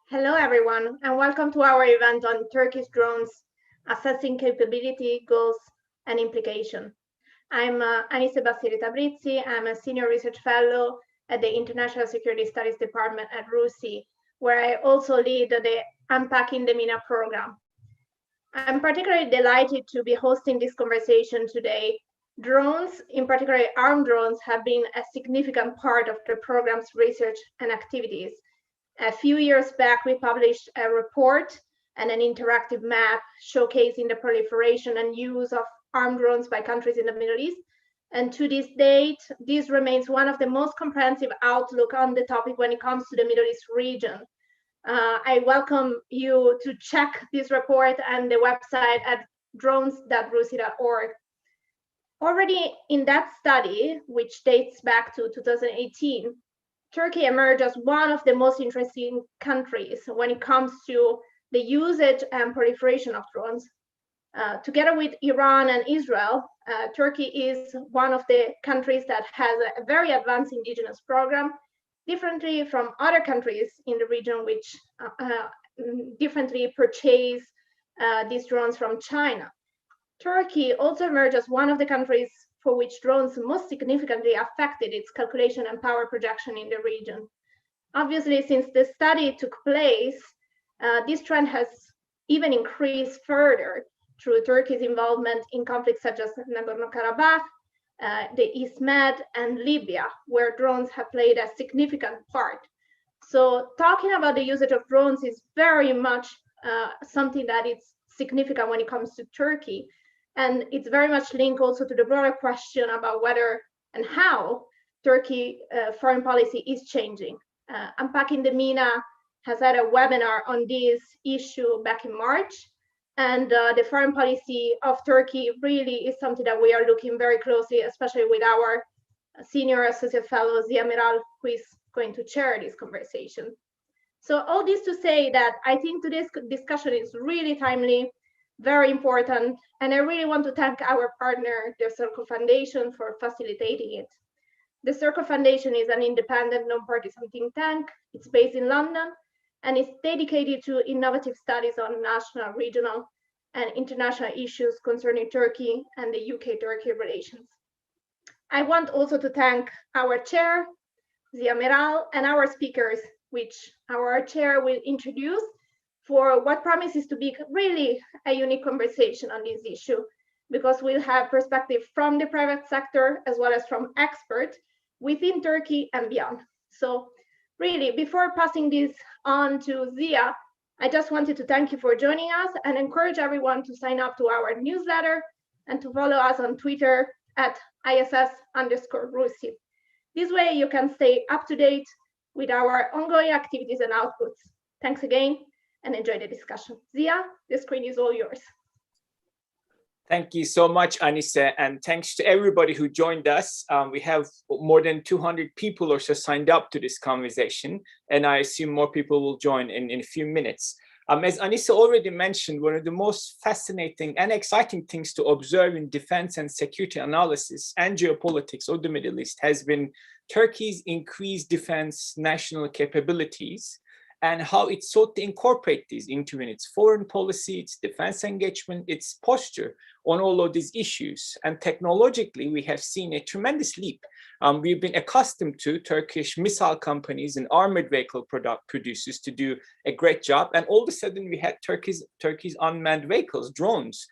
Hello, everyone, and welcome to our event on Turkish drones, assessing capability, goals, and implication. I'm Anise Bassiri-Tabrizi. I'm a senior research fellow at the International Security Studies Department at RUSI, where I also lead the Unpacking the MENA program. I'm particularly delighted to be hosting this conversation today. Drones, in particular armed drones, have been a significant part of the program's research and activities. A few years back, we published a report and an interactive map showcasing the proliferation and use of armed drones by countries in the Middle East. And to this date, this remains one of the most comprehensive outlook on the topic when it comes to the Middle East region. I welcome you to check this report and the website at drones.rusi.org. Already in that study, which dates back to 2018, Turkey emerged as one of the most interesting countries when it comes to the usage and proliferation of drones. Together with Iran and Israel, Turkey is one of the countries that has a very advanced indigenous program, differently from other countries in the region which differently purchase these drones from China. Turkey also emerged as one of the countries for which drones most significantly affected its calculation and power projection in the region. Obviously, since the study took place, this trend has even increased further through Turkey's involvement in conflicts such as Nagorno-Karabakh, the East Med, and Libya, where drones have played a significant part. So talking about the usage of drones is very much something that is significant when it comes to Turkey. And it's very much linked also to the broader question about whether and how Turkey foreign policy is changing. Unpacking the MENA has had a webinar on this issue back in March. And the foreign policy of Turkey really is something that we are looking very closely, especially with our senior associate fellow, Zia Miral, who is going to chair this conversation. So all this to say that I think today's discussion is really timely, very important, and I really want to thank our partner, the Circle Foundation, for facilitating it. The Circle Foundation is an independent, non-partisan think tank. It's based in London, and it's dedicated to innovative studies on national, regional, and international issues concerning Turkey and the UK-Turkey relations. I want also to thank our chair, Zia Miral, and our speakers, which our chair will introduce, for what promises to be really a unique conversation on this issue, because we'll have perspective from the private sector as well as from experts within Turkey and beyond. So really, before passing this on to Zia, I just wanted to thank you for joining us and encourage everyone to sign up to our newsletter and to follow us on Twitter at ISS_RUSI. This way you can stay up to date with our ongoing activities and outputs. Thanks again, and enjoy the discussion. Zia, the screen is all yours. Thank you so much, Anise, and thanks to everybody who joined us. We have more than 200 people or so signed up to this conversation, and I assume more people will join in a few minutes. As Anise already mentioned, one of the most fascinating and exciting things to observe in defense and security analysis and geopolitics of the Middle East has been Turkey's increased defense national capabilities, and how it sought to incorporate these into its foreign policy, its defense engagement, its posture on all of these issues. And technologically, we have seen a tremendous leap. We've been accustomed to Turkish missile companies and armored vehicle producers to do a great job. And all of a sudden, we had Turkey's unmanned vehicles, drones,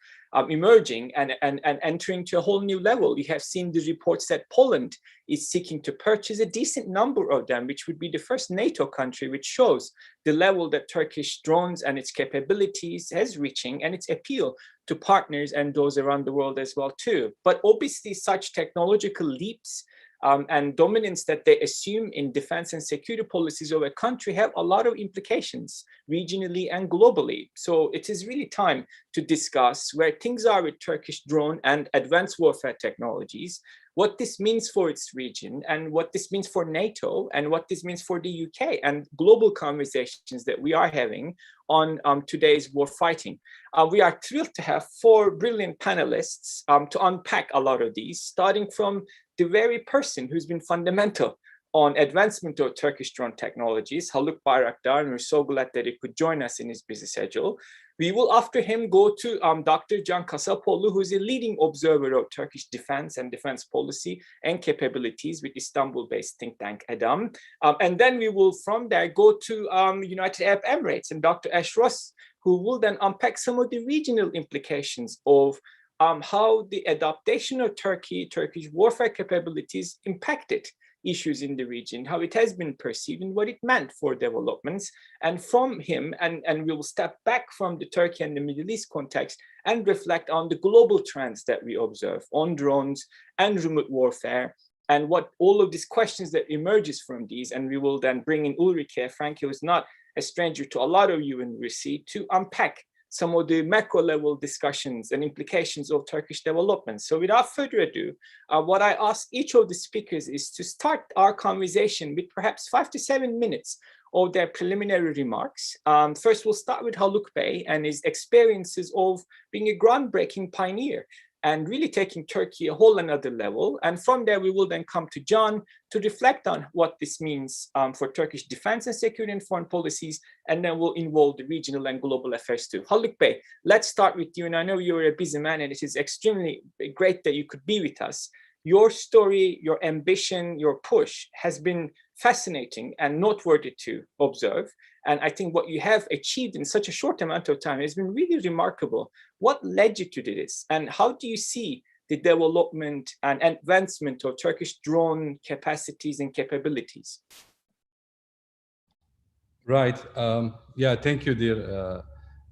emerging and entering to a whole new level. We have seen the reports that Poland is seeking to purchase a decent number of them, which would be the first NATO country, which shows the level that Turkish drones and its capabilities is reaching, and its appeal to partners and those around the world as well too. But obviously such technological leaps and dominance that they assume in defense and security policies of a country have a lot of implications regionally and globally. So it is really time to discuss where things are with Turkish drone and advanced warfare technologies, what this means for its region, and what this means for NATO, and what this means for the UK, and global conversations that we are having on today's war fighting. We are thrilled to have 4 brilliant panelists to unpack a lot of these, starting from the very person who's been fundamental on advancement of Turkish drone technologies, Haluk Bayraktar, and we're so glad that he could join us in his busy schedule. We will, after him, go to Dr. Can Kasapoğlu, who's a leading observer of Turkish defense and defense policy and capabilities with Istanbul-based think tank Adam. And then we will, from there, go to United Arab Emirates and Dr. Ash Ross, who will then unpack some of the regional implications of how the adaptation of Turkish warfare capabilities impacted issues in the region, how it has been perceived and what it meant for developments. And from him, and we will step back from the Turkey and the Middle East context and reflect on the global trends that we observe on drones and remote warfare, and what all of these questions that emerges from these. And we will then bring in Ulrike Frank, who is not a stranger to a lot of you in RISI, to unpack some of the macro level discussions and implications of Turkish development. So without further ado, what I ask each of the speakers is to start our conversation with perhaps 5 to 7 minutes of their preliminary remarks. First, we'll start with Haluk Bey and his experiences of being a groundbreaking pioneer and really taking Turkey a whole another level. And from there, we will then come to John to reflect on what this means for Turkish defense and security and foreign policies, and then we'll involve the regional and global affairs too. Haluk Bey, let's start with you. And I know you're a busy man, and it is extremely great that you could be with us. Your story, your ambition, your push has been fascinating and noteworthy to observe. And I think what you have achieved in such a short amount of time has been really remarkable. What led you to this? And how do you see the development and advancement of Turkish drone capacities and capabilities? Right. Yeah, thank you, dear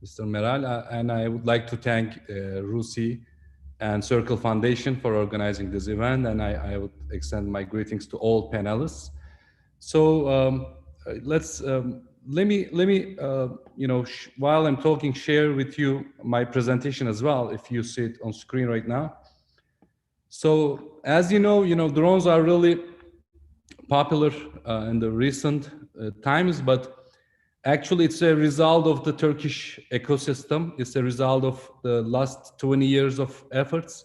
Mr. Meral. And I would like to thank RUSI and Circle Foundation for organizing this event. And I would extend my greetings to all panelists. So let me while I'm talking, share with you my presentation as well, if you see it on screen right now. So as you know, drones are really popular in the recent times, but actually it's a result of the Turkish ecosystem. It's a result of the last 20 years of efforts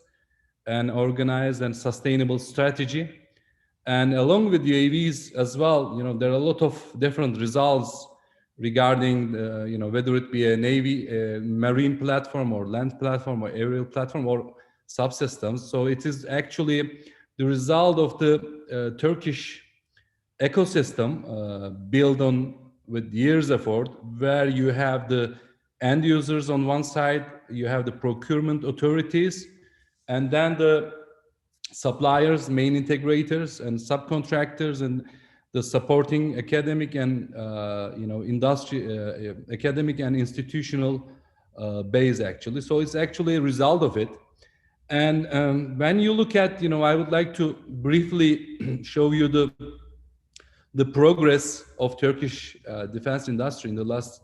and organized and sustainable strategy. And along with UAVs as well, there are a lot of different results regarding, whether it be a Navy, a marine platform or land platform or aerial platform or subsystems. So it is actually the result of the Turkish ecosystem built on with years' effort, where you have the end users on one side, you have the procurement authorities, and then the suppliers, main integrators and subcontractors, and the supporting academic and industry, academic and institutional base actually. So it's actually a result of it. And when you look at, I would like to briefly show you the progress of Turkish defense industry in the last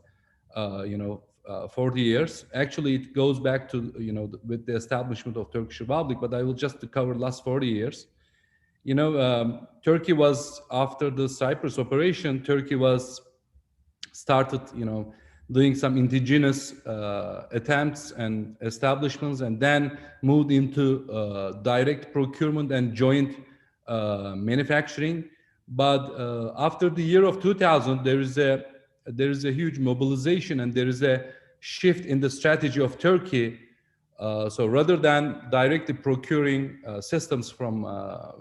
40 years. Actually, it goes back to, with the establishment of Turkish Republic, but I will just cover the last 40 years. Turkey was, after the Cyprus operation, Turkey was started, doing some indigenous attempts and establishments, and then moved into direct procurement and joint manufacturing. But after the year of 2000, there is a huge mobilization and there is a shift in the strategy of Turkey. So rather than directly procuring systems from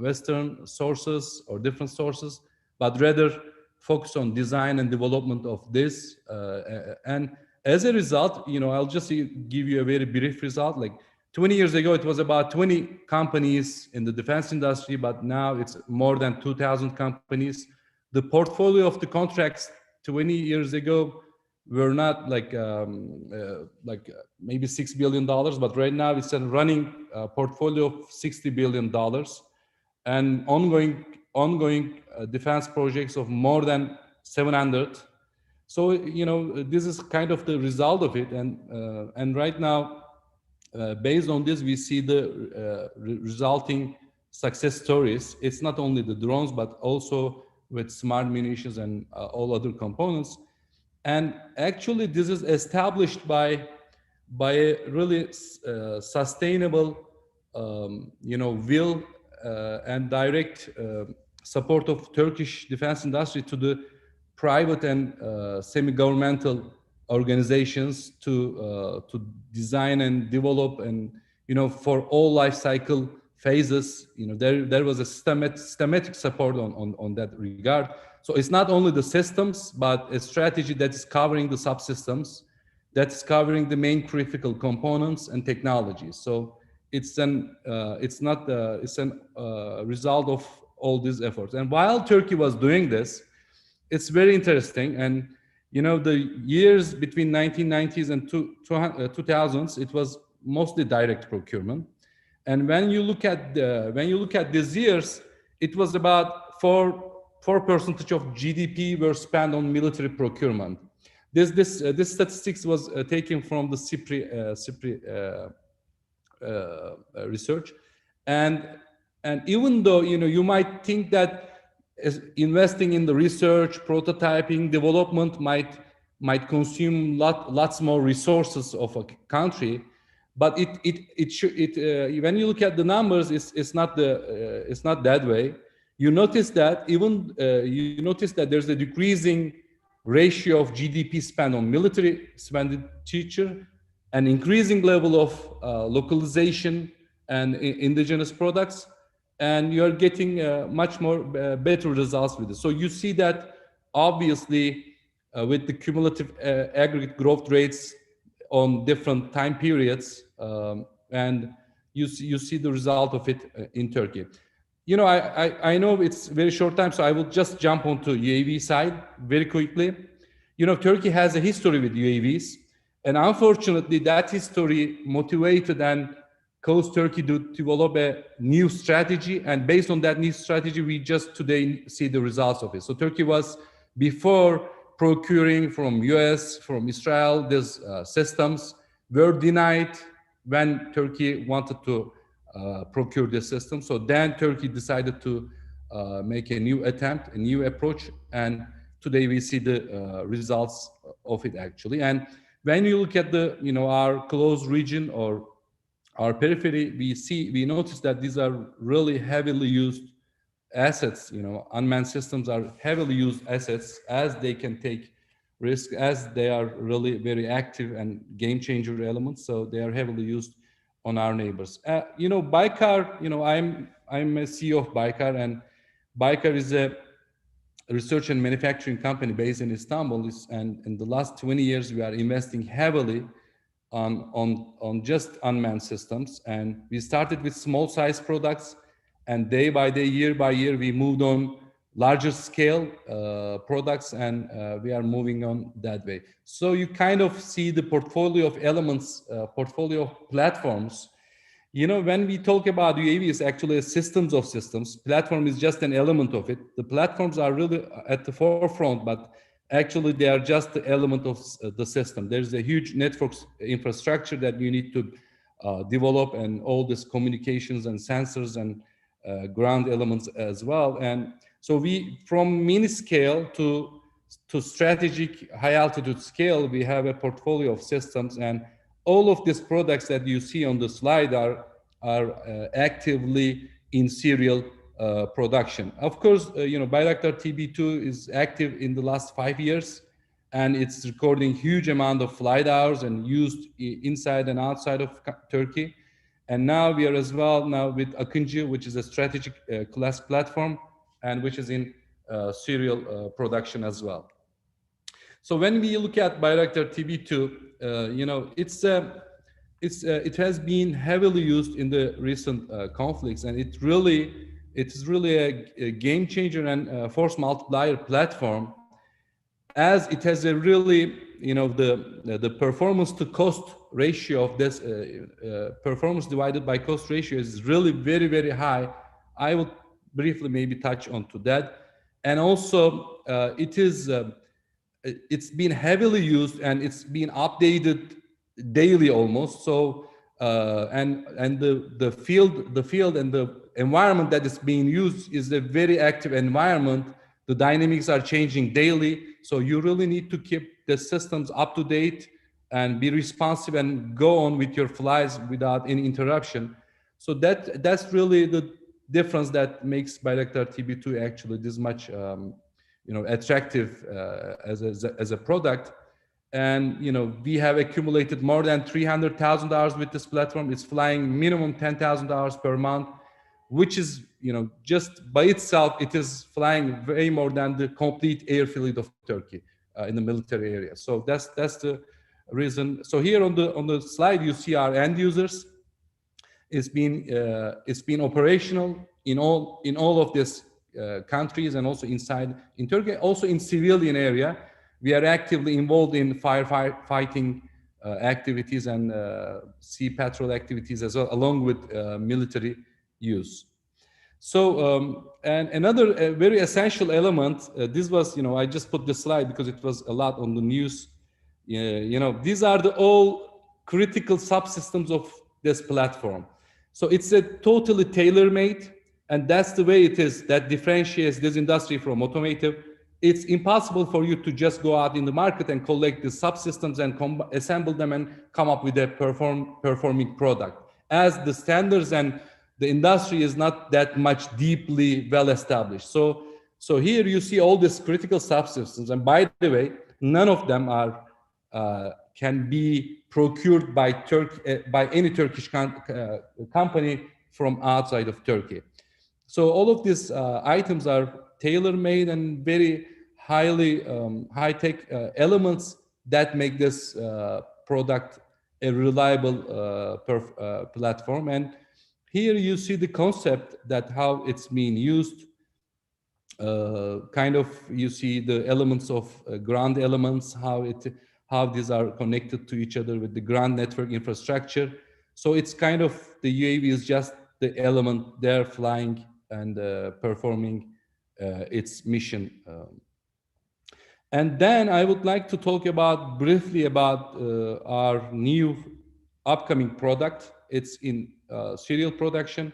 Western sources or different sources, but rather focus on design and development of this. And as a result, I'll just give you a very brief result. Like 20 years ago, it was about 20 companies in the defense industry, but now it's more than 2,000 companies. The portfolio of the contracts 20 years ago were not like maybe $6 billion, but right now it's a running portfolio of $60 billion and ongoing defense projects of more than 700. So, this is kind of the result of it. And right now, based on this, we see the resulting success stories. It's not only the drones, but also with smart munitions and all other components. And actually, this is established by a really sustainable, will and direct support of Turkish defense industry to the private and semi-governmental organizations to design and develop, and for all life cycle phases, there was a systematic support on that regard. So it's not only the systems, but a strategy that is covering the subsystems, that's covering the main critical components and technologies. So it's an result of all these efforts. And while Turkey was doing this, it's very interesting. And the years between 1990s and 2000s, it was mostly direct procurement. And when you look at these years, it was about 4% of GDP were spent on military procurement. This statistics was taken from the CIPRI research, and even though you might think that investing in the research, prototyping, development might consume lots more resources of a country, but when you look at the numbers, it's not that way. You notice that there's a decreasing ratio of GDP spent on military expenditure, an increasing level of localization and indigenous products, and you're getting much more better results with it. So you see that obviously with the cumulative aggregate growth rates on different time periods, and you see the result of it in Turkey. I know it's very short time, so I will just jump onto UAV side very quickly. Turkey has a history with UAVs, and unfortunately that history motivated and caused Turkey to develop a new strategy, and based on that new strategy, we just today see the results of it. So Turkey was, before procuring from US, from Israel, these systems were denied when Turkey wanted to procure the system. So then Turkey decided to make a new attempt, a new approach, and today we see the results of it actually. And when you look at our close region or our periphery, we notice that these are really heavily used assets. Unmanned systems are heavily used assets, as they can take risk, as they are really very active and game changer elements. So they are heavily used on our neighbors. Baykar, I'm a CEO of Baykar, and Baykar is a research and manufacturing company based in Istanbul. And in the last 20 years, we are investing heavily on just unmanned systems. And we started with small size products, and day by day, year by year, we moved on larger scale products, and we are moving on that way. So you kind of see the portfolio of elements, portfolio of platforms. When we talk about UAV, it's actually a systems of systems. Platform is just an element of it. The platforms are really at the forefront, but actually they are just the element of the system. There's a huge network infrastructure that you need to develop, and all this communications and sensors and ground elements as well. And so we, from mini scale to strategic high altitude scale, we have a portfolio of systems, and all of these products that you see on the slide are actively in serial production. Of course, Bayraktar TB2 is active in the last 5 years, and it's recording huge amount of flight hours and used inside and outside of Turkey. And now we are as well with Akıncı, which is a strategic class platform, and which is in serial production as well. So when we look at Bayraktar TB2, it has been heavily used in the recent conflicts, and it is really a game changer and force multiplier platform, as it has a really, the performance to cost ratio of this performance divided by cost ratio is really very, very high. I will briefly maybe touch onto that. And also it's been heavily used, and it's been updated daily almost. So and the field and the environment that is being used is a very active environment. The dynamics are changing daily, so you really need to keep the systems up to date and be responsive and go on with your flights without any interruption. So that's really difference that makes Bayraktar TB2 actually this much attractive as a product. And we have accumulated more than $300,000 with this platform. It's flying minimum $10,000 per month, which is just by itself it is flying way more than the complete airfield of Turkey in the military area. So that's the reason. So here on the slide you see our end users. It's been operational in all of these countries, and also in Turkey, also in civilian area. We are actively involved in firefighting activities and sea patrol activities as well, along with military use. So, and another very essential element, this was, I just put this slide because it was a lot on the news. These are all critical subsystems of this platform. So it's a totally tailor-made, and that's the way it is that differentiates this industry from automotive. It's impossible for you to just go out in the market and collect the subsystems and assemble them and come up with a performing product, as the standards and the industry is not that much deeply well established. So here you see all these critical subsystems, and by the way, none of them are can be procured by any Turkish company from outside of Turkey. So all of these items are tailor-made and very highly high-tech elements that make this product a reliable platform. And here you see the concept that how it's being used. You see the elements of ground elements, how these are connected to each other with the ground network infrastructure. So it's kind of the UAV is just the element there flying and performing its mission. And then I would like to talk briefly about our new upcoming product. It's in serial production,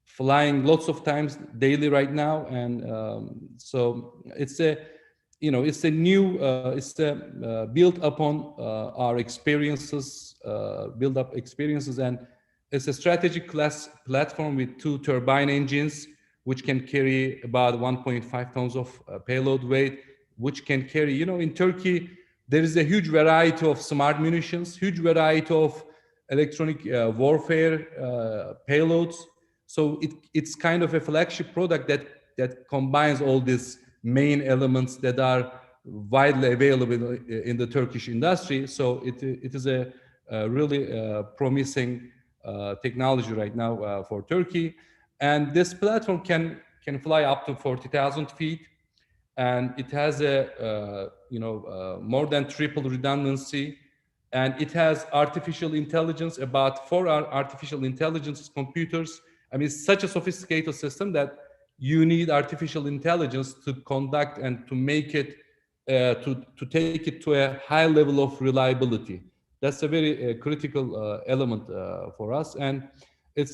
flying lots of times daily right now, and so it's a built upon our experiences, and it's a strategic class platform with 2 turbine engines, which can carry about 1.5 tons of payload weight, which can carry, in Turkey, there is a huge variety of smart munitions, huge variety of electronic warfare payloads. So it's kind of a flagship product that combines all these main elements that are widely available in the Turkish industry. So it is a really promising technology right now for Turkey. And this platform can fly up to 40,000 feet. And it has a more than triple redundancy, and it has artificial intelligence, about 4 artificial intelligence computers. I mean, it's such a sophisticated system that you need artificial intelligence to conduct and to make it to take it to a high level of reliability. That's a very critical element for us, and it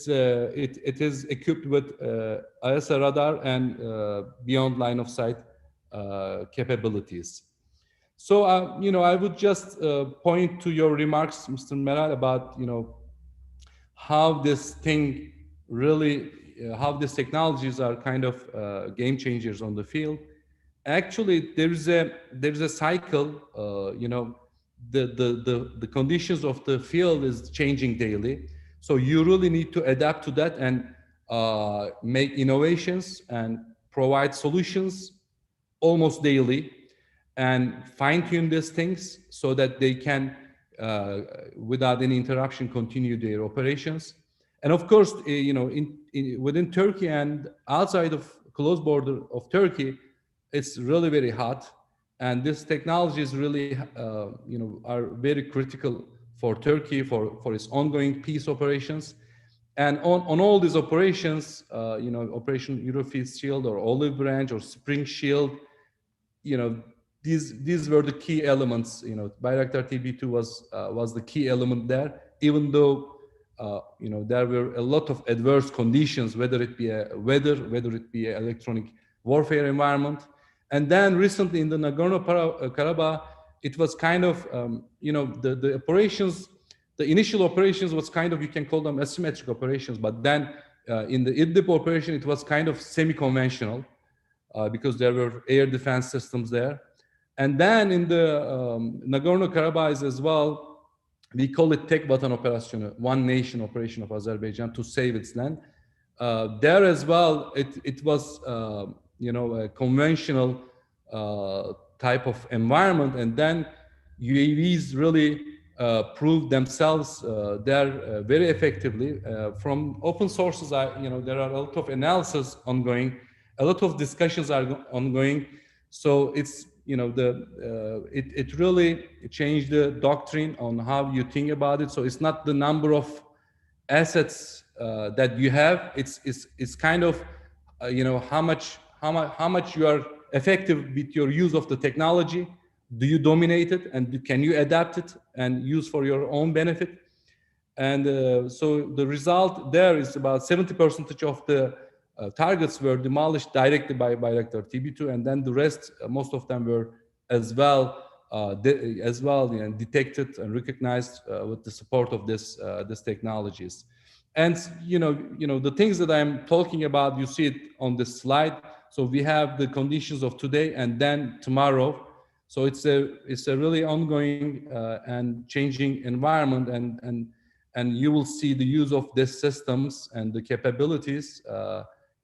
is equipped with ISA radar and beyond line of sight capabilities. So, I would just point to your remarks, Mr. Meral, about, how this thing really, how these technologies are kind of game changers on the field. Actually, there's a cycle, the conditions of the field is changing daily. So you really need to adapt to that and make innovations and provide solutions almost daily, and fine-tune these things so that they can, without any interruption, continue their operations. And of course, within Turkey and outside of close border of Turkey, it's really very hot, and this technology is really, are very critical for Turkey for its ongoing peace operations. And on all these operations, Operation Eurofleet Shield or Olive Branch or Spring Shield, these were the key elements. Bayraktar TB2 was the key element there, even though there were a lot of adverse conditions, whether it be weather, whether it be electronic warfare environment. And then recently in the Nagorno-Karabakh, it was kind of, the operations, the initial operations was kind of, you can call them asymmetric operations, but then in the Idlib operation, it was kind of semi-conventional because there were air defense systems there. And then in the Nagorno-Karabakh as well, we call it Tek Vatan Operasyonu, one nation operation of Azerbaijan to save its land. There as well, it was a conventional type of environment, and then UAVs really proved themselves there very effectively. From open sources, there are a lot of analysis ongoing, a lot of discussions are ongoing. So it's it really changed the doctrine on how you think about it. So it's not the number of assets that you have. It's kind of how much you are effective with your use of the technology. Do you dominate it, and can you adapt it and use for your own benefit? And so the result there is about 70% of the targets were demolished directly by Bayraktar TB2, and then the rest, most of them were as well detected and recognized with the support of these technologies. And the things that I'm talking about, you see it on this slide. So we have the conditions of today and then tomorrow. So it's a really ongoing and changing environment, and you will see the use of these systems and the capabilities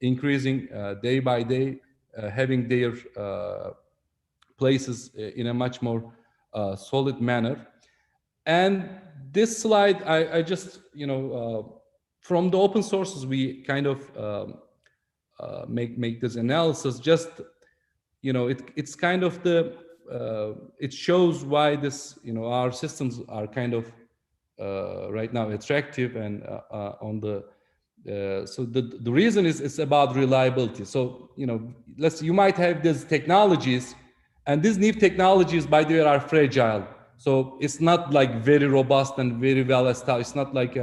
increasing day by day, having their places in a much more solid manner. And this slide, I just from the open sources, we kind of make this analysis. Just it's kind of it shows why this our systems are kind of right now attractive, and on the so the reason is it's about reliability. So you might have these technologies, and these new technologies, by the way, are fragile. So it's not like very robust and very well established. It's not like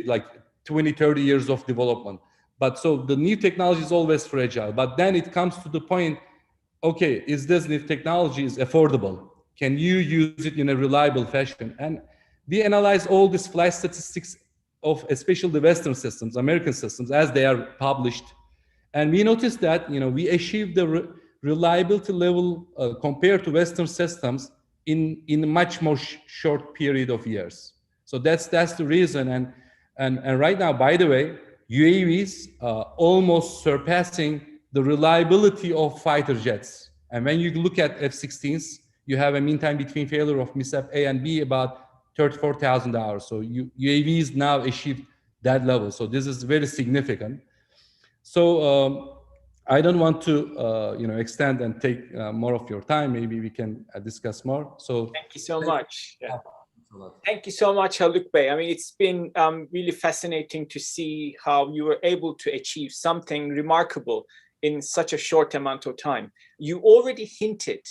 like 20, 30 years of development. But so the new technology is always fragile. But then it comes to the point, okay, is this new technology is affordable? Can you use it in a reliable fashion? And we analyze all these flight statistics of especially the Western systems, American systems, as they are published. And we noticed that we achieved the reliability level compared to Western systems in a much more short period of years. So that's the reason. And right now, by the way, UAVs are almost surpassing the reliability of fighter jets. And when you look at F-16s, you have a mean time between failure of mishap A and B about 34,000 hours. So UAVs now achieve that level. So this is very significant. So I don't want to extend and take more of your time. Maybe we can discuss more. So thank you so much. Yeah. Thank you so much, Haluk Bey. I mean, it's been really fascinating to see how you were able to achieve something remarkable in such a short amount of time. You already hinted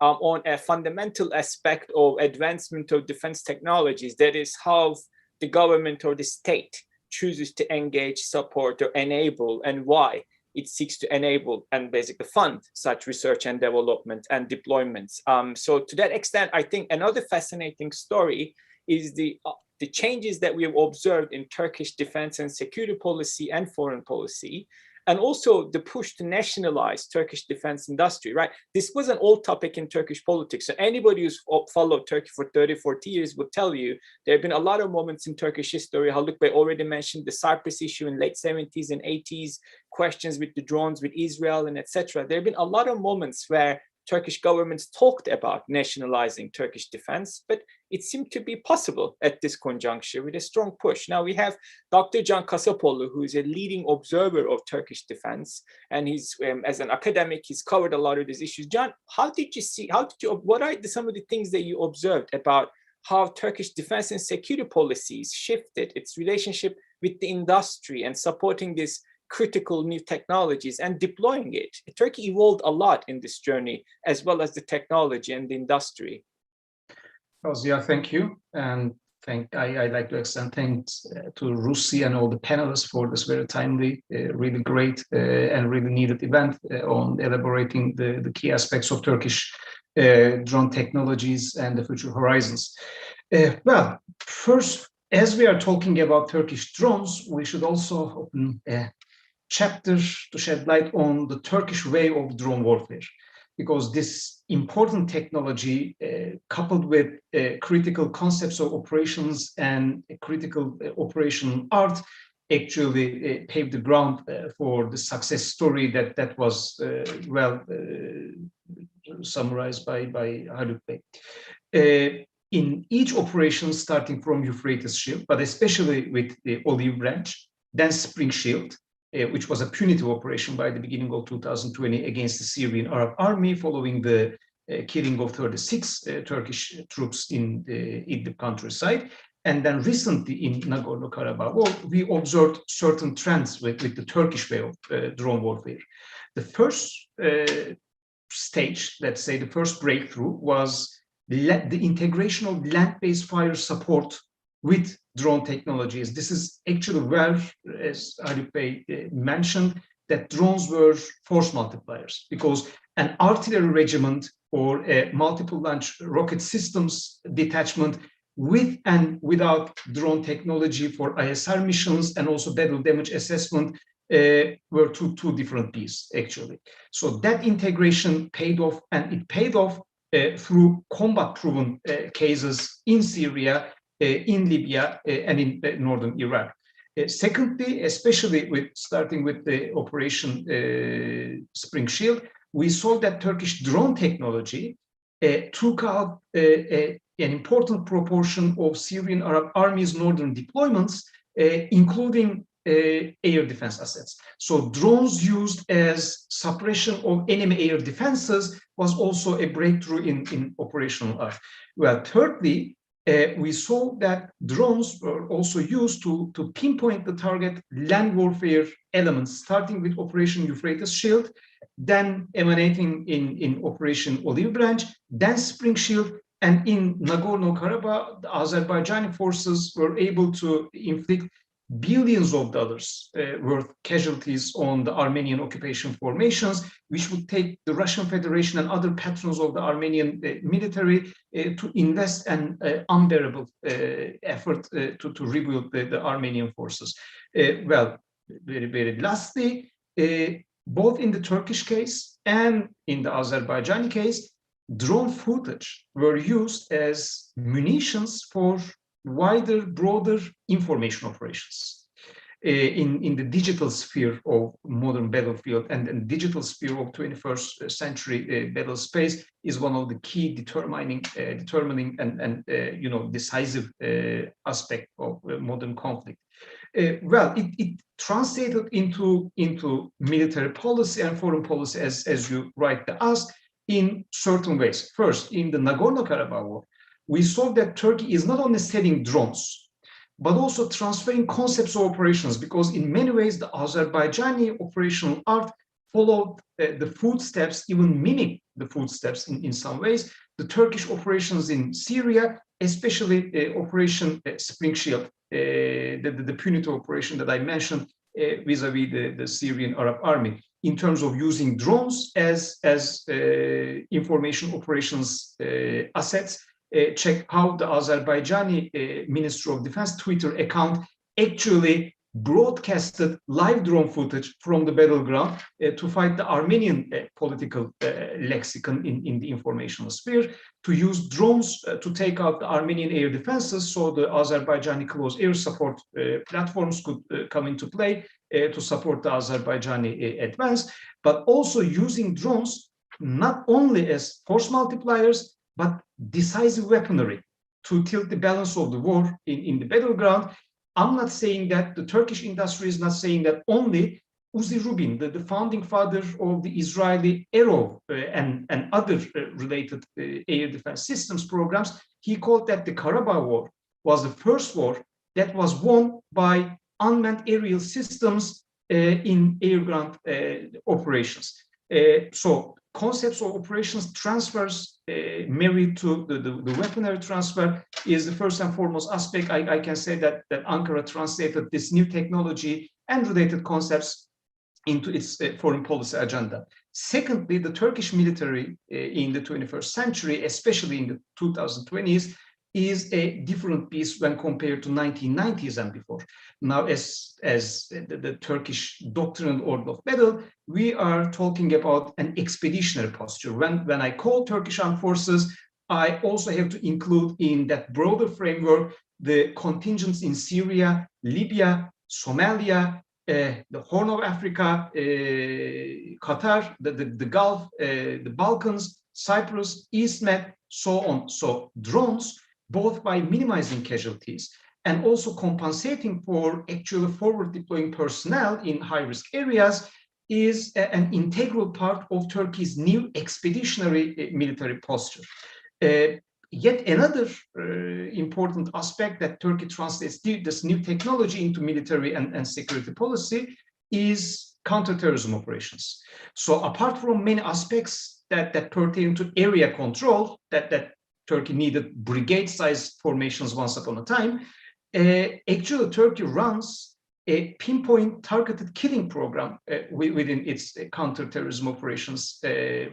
on a fundamental aspect of advancement of defense technologies, that is how the government or the state chooses to engage, support, or enable, and why it seeks to enable and basically fund such research and development and deployments. So to that extent, I think another fascinating story is the changes that we have observed in Turkish defense and security policy and foreign policy, and also the push to nationalize Turkish defense industry, right? This was an old topic in Turkish politics. So anybody who's followed Turkey for 30, 40 years would tell you there have been a lot of moments in Turkish history. Haluk Bey already mentioned the Cyprus issue in late 70s and 80s, questions with the drones with Israel and etc. There have been a lot of moments where Turkish governments talked about nationalizing Turkish defense, but it seemed to be possible at this conjuncture with a strong push. Now we have Dr. Can Kasapoğlu, who is a leading observer of Turkish defense, and he's as an academic, he's covered a lot of these issues. Can, what are some of the things that you observed about how Turkish defense and security policies shifted its relationship with the industry and supporting this critical new technologies and deploying it? Turkey evolved a lot in this journey, as well as the technology and the industry. Fawzia, thank you. And I'd like to extend thanks to Rusi and all the panelists for this very timely, really great and really needed event on elaborating the key aspects of Turkish drone technologies and the future horizons. Well, first, as we are talking about Turkish drones, we should also open a chapter to shed light on the Turkish way of drone warfare, because this important technology, coupled with critical concepts of operations and critical operational art, actually paved the ground for the success story that was well summarized by Haluk Bey. In each operation, starting from Euphrates Shield, but especially with the Olive Branch, then Spring Shield, which was a punitive operation by the beginning of 2020 against the Syrian Arab Army, following the killing of 36 Turkish troops in the Idlib countryside. And then recently in Nagorno-Karabakh, we observed certain trends with the Turkish way of drone warfare. The first stage, let's say the first breakthrough, was the integration of land-based fire support with drone technologies. This is actually where, as Haluk Bey mentioned, that drones were force multipliers, because an artillery regiment or a multiple launch rocket systems detachment with and without drone technology for ISR missions and also battle damage assessment were two different pieces, actually. So that integration paid off, and it paid off through combat-proven cases in Syria, in Libya, and in northern Iraq. Secondly, especially starting with the Operation Spring Shield, we saw that Turkish drone technology took out an important proportion of Syrian Arab Army's northern deployments, including air defense assets. So drones used as suppression of enemy air defenses was also a breakthrough in operational art. Well, thirdly, we saw that drones were also used to pinpoint the target land warfare elements, starting with Operation Euphrates Shield, then emanating in Operation Olive Branch, then Spring Shield, and in Nagorno-Karabakh, the Azerbaijani forces were able to inflict billions of dollars worth casualties on the Armenian occupation formations, which would take the Russian Federation and other patrons of the Armenian military to invest an unbearable effort to rebuild the Armenian forces. Well, very lastly, both in the Turkish case and in the Azerbaijani case, drone footage were used as munitions for wider, broader information operations. In the digital sphere of modern battlefield and digital sphere of 21st century battle space is one of the key determining and decisive aspect of modern conflict. Well, it translated into military policy and foreign policy, as you rightly asked, in certain ways. First, in the Nagorno-Karabakh war, we saw that Turkey is not only selling drones, but also transferring concepts of operations, because in many ways, the Azerbaijani operational art followed the footsteps, even mimicked the footsteps in some ways, the Turkish operations in Syria, especially Operation Spring Shield, the punitive operation that I mentioned vis-a-vis the Syrian Arab Army, in terms of using drones as information operations assets. Check how the Azerbaijani Ministry of Defense Twitter account actually broadcasted live drone footage from the battleground to fight the Armenian political lexicon in the informational sphere, to use drones to take out the Armenian air defenses, so the Azerbaijani close air support platforms could come into play to support the Azerbaijani advance, but also using drones not only as force multipliers, but decisive weaponry to tilt the balance of the war in the battleground. I'm not saying that, the Turkish industry is not saying that only. Uzi Rubin, the founding father of the Israeli ator and other related air defense systems programs, he called that the Karabakh War was the first war that was won by unmanned aerial systems in air-ground operations. So concepts of operations transfers married to the weaponry transfer is the first and foremost aspect. I can say that Ankara translated this new technology and related concepts into its foreign policy agenda. Secondly, the Turkish military in the 21st century, especially in the 2020s, is a different beast when compared to 1990s and before. Now, as the Turkish doctrine order of battle, we are talking about an expeditionary posture. When I call Turkish armed forces, I also have to include in that broader framework the contingents in Syria, Libya, Somalia, the Horn of Africa, Qatar, the Gulf, the Balkans, Cyprus, East Med, so on. So drones, both by minimizing casualties and also compensating for actually forward deploying personnel in high-risk areas, is an integral part of Turkey's new expeditionary military posture. Yet another important aspect that Turkey translates this new technology into military and security policy is counterterrorism operations. So apart from many aspects that pertain to area control, that Turkey needed brigade-sized formations once upon a time, actually Turkey runs a pinpoint targeted killing program within its counterterrorism operations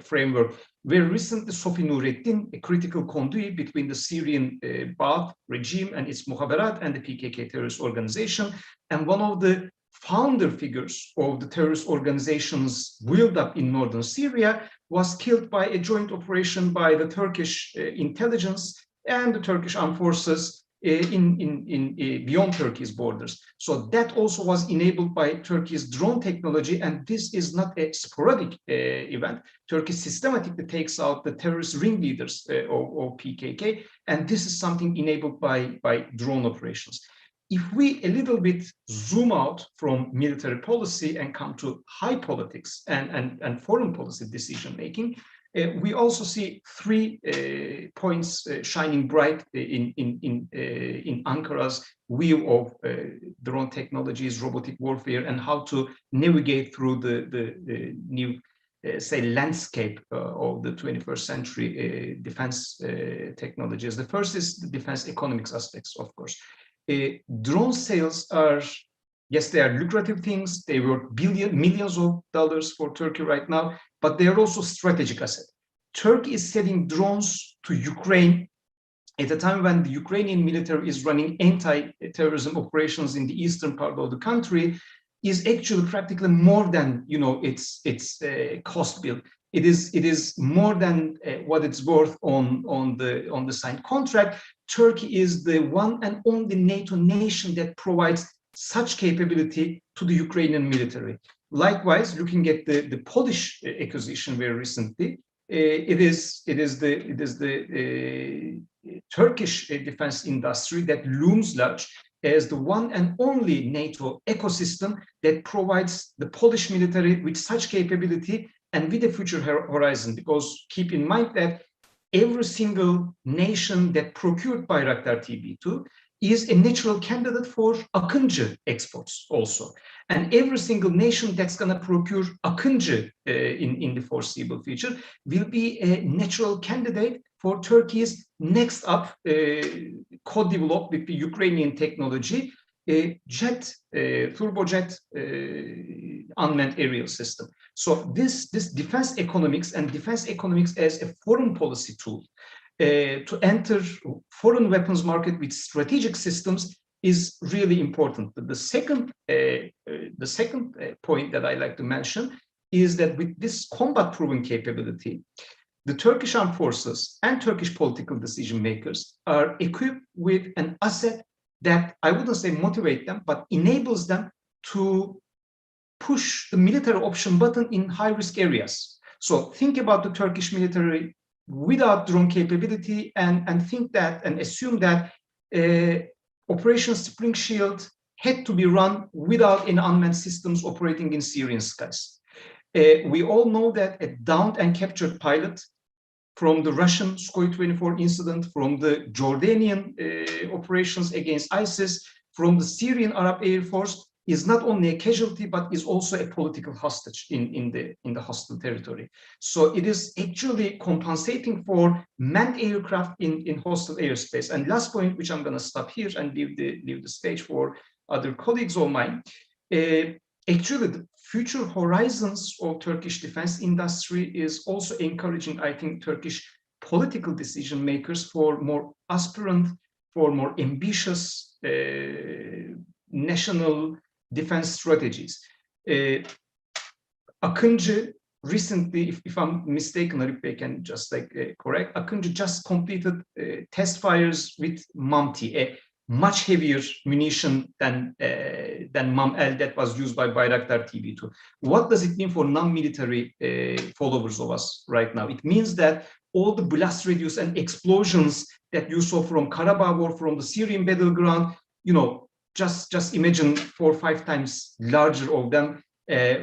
framework, where recently Sofi Nurettin, a critical conduit between the Syrian Ba'ath regime and its Mukhabarat and the PKK terrorist organization, and one of the founder figures of the terrorist organization's build-up in northern Syria, was killed by a joint operation by the Turkish intelligence and the Turkish armed forces beyond Turkey's borders. So that also was enabled by Turkey's drone technology, and this is not a sporadic event. Turkey systematically takes out the terrorist ringleaders of PKK, and this is something enabled by drone operations. If we a little bit zoom out from military policy and come to high politics and foreign policy decision making, we also see three points shining bright in Ankara's view of drone technologies, robotic warfare, and how to navigate through the new, say, landscape of the 21st century defense technologies. The first is the defense economics aspects, of course. Drone sales are, yes, they are lucrative things. They worth millions of dollars for Turkey right now, but they are also strategic asset. Turkey is selling drones to Ukraine at a time when the Ukrainian military is running anti-terrorism operations in the eastern part of the country, is actually practically more than, you know, its cost bill. It is more than what it's worth on the signed contract. Turkey is the one and only NATO nation that provides such capability to the Ukrainian military. Likewise, looking at the Polish acquisition very recently, it is the Turkish defense industry that looms large as the one and only NATO ecosystem that provides the Polish military with such capability and with a future horizon. Because keep in mind that every single nation that procured Bayraktar TB2 is a natural candidate for Akıncı exports also. And every single nation that's going to procure Akıncı in the foreseeable future will be a natural candidate for Turkey's next up co-developed with the Ukrainian technology turbojet unmanned aerial system. So this defense economics as a foreign policy tool to enter foreign weapons market with strategic systems is really important. But the second point that I like to mention is that with this combat-proven capability, the Turkish armed forces and Turkish political decision makers are equipped with an asset that I wouldn't say motivate them, but enables them to push the military option button in high-risk areas. So think about the Turkish military without drone capability and think that and assume that Operation Spring Shield had to be run without any unmanned systems operating in Syrian skies. We all know that a downed and captured pilot from the Russian Sukhoi 24 incident, from the Jordanian operations against ISIS, from the Syrian Arab Air Force, is not only a casualty, but is also a political hostage in the hostile territory. So it is actually compensating for manned aircraft in hostile airspace. And last point, which I'm going to stop here and leave the stage for other colleagues of mine. Actually, the future horizons of Turkish defense industry is also encouraging, I think, Turkish political decision makers for more aspirant, for more ambitious national defense strategies. Akıncı recently, if I'm mistaken, Arif Bey can just correct, Akıncı just completed test fires with MAMTI, a much heavier munition than MAM-L that was used by Bayraktar TB2. What does it mean for non-military followers of us right now? It means that all the blast radius and explosions that you saw from Karabakh or from the Syrian battleground, you know, just imagine 4 or 5 times larger of them,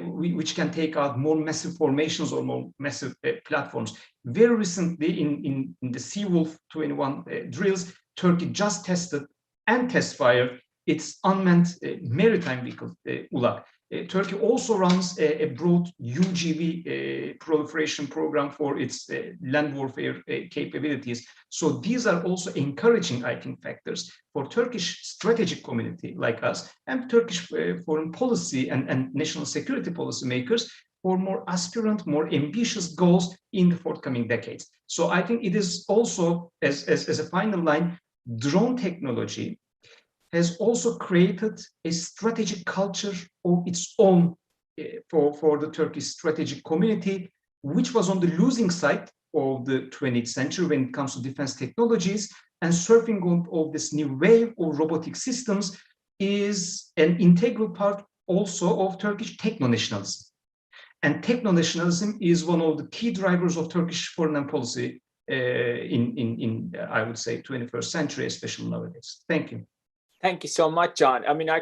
which can take out more massive formations or more massive platforms. Very recently in the Seawolf 21 drills, Turkey just tested and test fired its unmanned maritime vehicle, ULAK. Turkey also runs a broad UGV proliferation program for its land warfare capabilities. So these are also encouraging, I think, factors for Turkish strategic community like us and Turkish foreign policy and national security policy makers for more aspirant, more ambitious goals in the forthcoming decades. So I think it is also, as a final line, drone technology has also created a strategic culture of its own for the Turkish strategic community, which was on the losing side of the 20th century when it comes to defense technologies, and surfing on of this new wave of robotic systems is an integral part also of Turkish techno-nationalism. And techno-nationalism is one of the key drivers of Turkish foreign policy in I would say 21st century, especially nowadays. Thank you. Thank you so much, John. I mean, I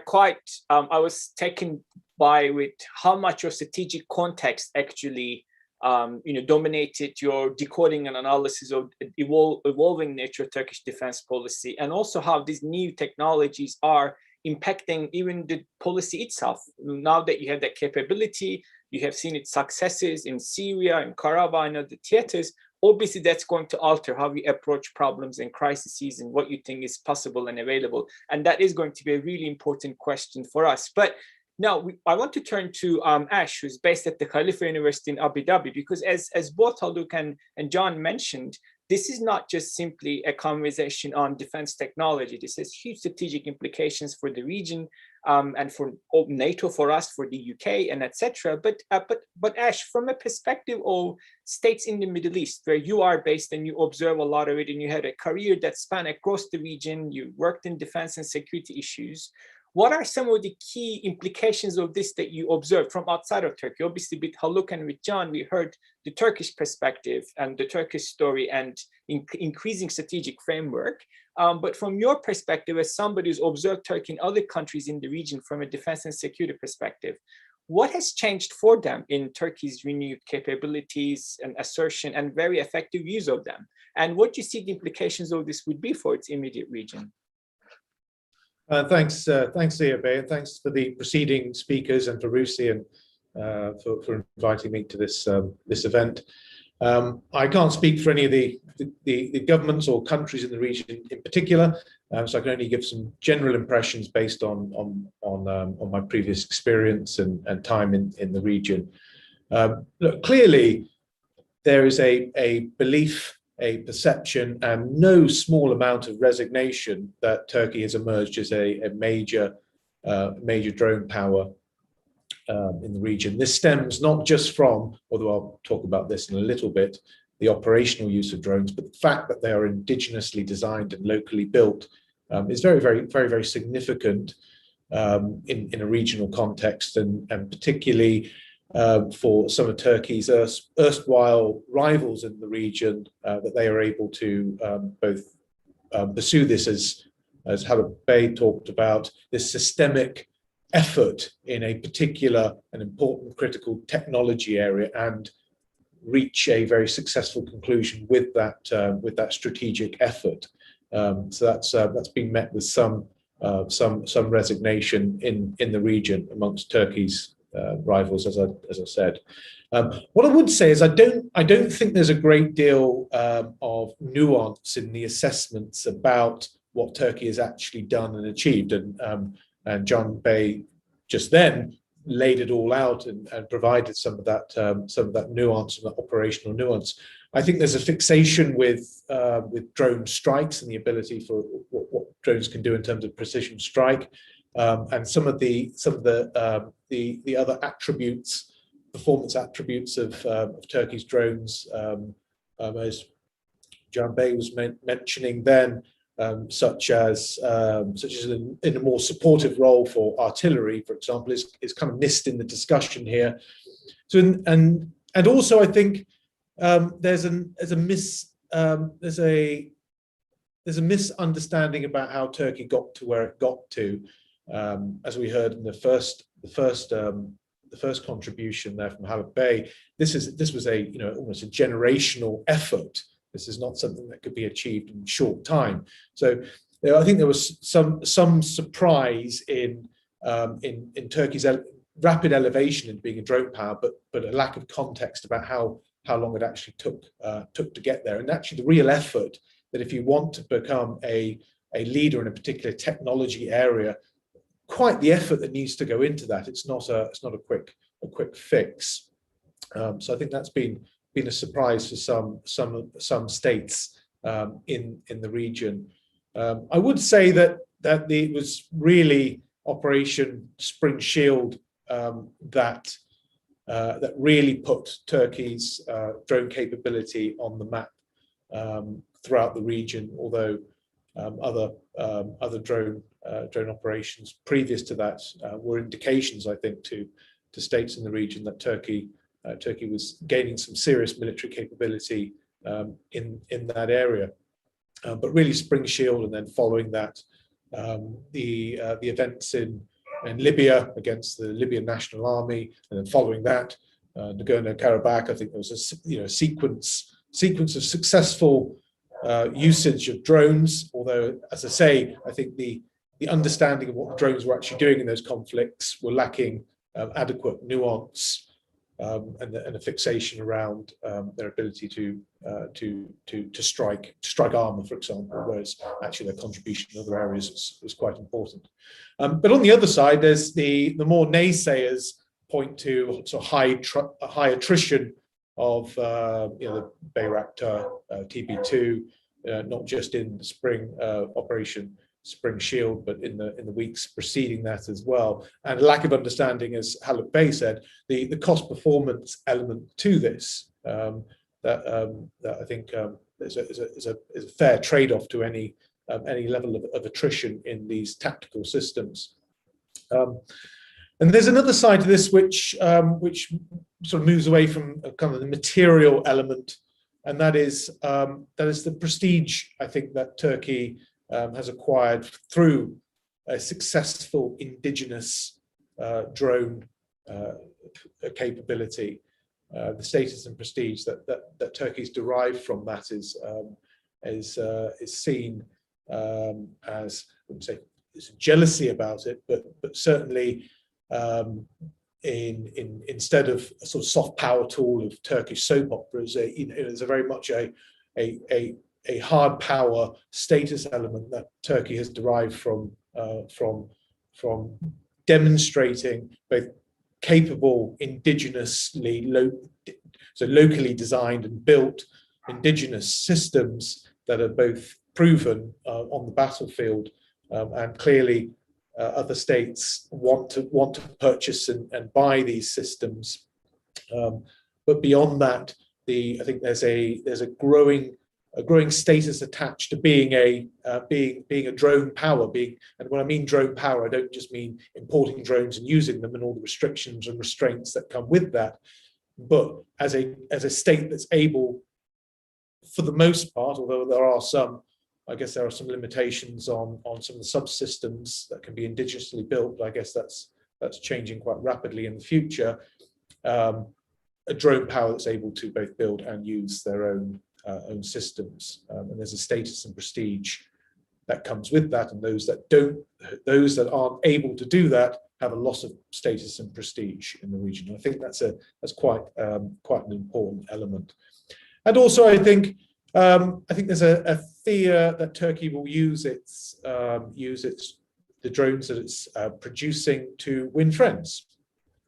was taken by with how much your strategic context actually, dominated your decoding and analysis of evolving nature of Turkish defense policy, and also how these new technologies are impacting even the policy itself. Now that you have that capability, you have seen its successes in Syria and Karabakh and other theaters. Obviously, that's going to alter how we approach problems and crises and what you think is possible and available. And that is going to be a really important question for us. But now I want to turn to Ash, who's based at the Khalifa University in Abu Dhabi, because as both Haluk and John mentioned, this is not just simply a conversation on defense technology. This has huge strategic implications for the region and for NATO, for us, for the UK, and etc. But Ash, from a perspective of states in the Middle East, where you are based and you observe a lot of it, and you had a career that spanned across the region, you worked in defense and security issues. What are some of the key implications of this that you observed from outside of Turkey? Obviously, with Haluk and with John, we heard the Turkish perspective and the Turkish story and increasing strategic framework. But from your perspective, as somebody who's observed Turkey in other countries in the region from a defense and security perspective, what has changed for them in Turkey's renewed capabilities and assertion and very effective use of them? And what do you see the implications of this would be for its immediate region? Thanks, Ziya Bey, and thanks for the preceding speakers and for Rusi and for inviting me to this event. I can't speak for any of the governments or countries in the region in particular, so I can only give some general impressions based on my previous experience and time in the region. Look, clearly, there is a belief, a perception, and no small amount of resignation that Turkey has emerged as a major drone power in the region. This stems not just from, although I'll talk about this in a little bit, the operational use of drones, but the fact that they are indigenously designed and locally built is very significant in a regional context, and particularly for some of Turkey's erstwhile rivals in the region, that they are able to both pursue this, as Haluk Bey talked about, this systemic effort in a particular and important critical technology area, and reach a very successful conclusion with that strategic effort. So that's been met with some resignation in the region amongst Turkey's rivals, as I said. What I would say is I don't think there's a great deal of nuance in the assessments about what Turkey has actually done and achieved. And John Bey just then laid it all out and provided some of that nuance and that operational nuance. I think there's a fixation with drone strikes and the ability for what drones can do in terms of precision strike, and some of the other attributes, performance attributes of Turkey's drones, as Can Bey was mentioning then, such as in a more supportive role for artillery, for example, is kind of missed in the discussion here. So and also I think there's a misunderstanding about how Turkey got to where it got to, as we heard in the first contribution there from Halit Bey. This was almost a generational effort. This is not something that could be achieved in a short time. So I think there was some surprise in Turkey's rapid elevation into being a drone power, but a lack of context about how long it actually took to get there. And actually the real effort that if you want to become a leader in a particular technology area, quite the effort that needs to go into that. It's not a quick fix. So I think that's been a surprise for some states in the region. I would say that it was really Operation Spring Shield that really put Turkey's drone capability on the map throughout the region. Although other drone operations previous to that were indications, I think, to states in the region that Turkey was gaining some serious military capability in that area. But really Spring Shield, and then following that, the events in Libya against the Libyan National Army, and then following that, Nagorno-Karabakh. I think there was a sequence of successful usage of drones. Although, as I say, I think the understanding of what drones were actually doing in those conflicts were lacking adequate nuance and a fixation around their ability to strike armor, for example, whereas actually their contribution in other areas was quite important. But on the other side, there's the more naysayers point to sort of high attrition of the Bayraktar TB2, not just in the spring Operation Spring Shield, but in the weeks preceding that as well, and a lack of understanding, as Halit Bey said, the cost performance element to this, that I think is a fair trade-off to any level of attrition in these tactical systems. And there's another side to this which sort of moves away from kind of the material element, and that is the prestige, I think, that Turkey has acquired through a successful indigenous drone capability. The status and prestige that Turkey's derived from that is seen as, I wouldn't say there's jealousy about it, but certainly instead of a sort of soft power tool of Turkish soap operas, there's a very much a hard power status element that Turkey has derived from demonstrating both capable locally designed and built indigenous systems that are both proven on the battlefield, and clearly other states want to purchase and buy these systems. But beyond that, I think there's a growing status attached to being a drone power. And when I mean drone power, I don't just mean importing drones and using them and all the restrictions and restraints that come with that, but as a state that's able, for the most part, although there are some limitations on some of the subsystems that can be indigenously built, but I guess that's changing quite rapidly in the future. A drone power that's able to both build and use their own systems, and there's a status and prestige that comes with that, and those that aren't able to do that have a loss of status and prestige in the region. I think that's quite an important element. And also, I think there's a fear that Turkey will use the drones that it's producing to win friends.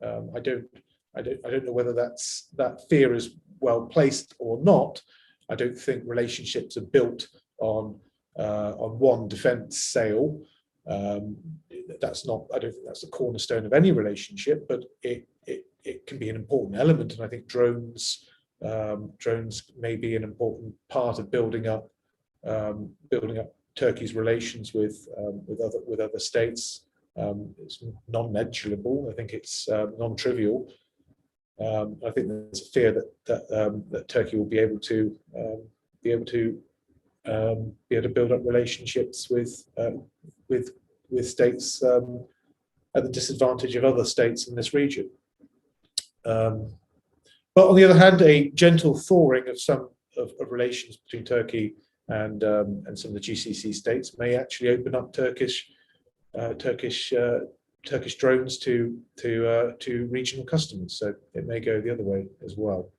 I don't know whether that fear is well placed or not. I don't think relationships are built on one defence sale. I don't think that's the cornerstone of any relationship, but it can be an important element. And I think drones may be an important part of building up Turkey's relations with other states. It's non-negligible. I think it's non-trivial. I think there's a fear that Turkey will be able to build up relationships with states at the disadvantage of other states in this region. But on the other hand, a gentle thawing of some of relations between Turkey and some of the GCC states may actually open up Turkish drones to regional customers. So it may go the other way as well.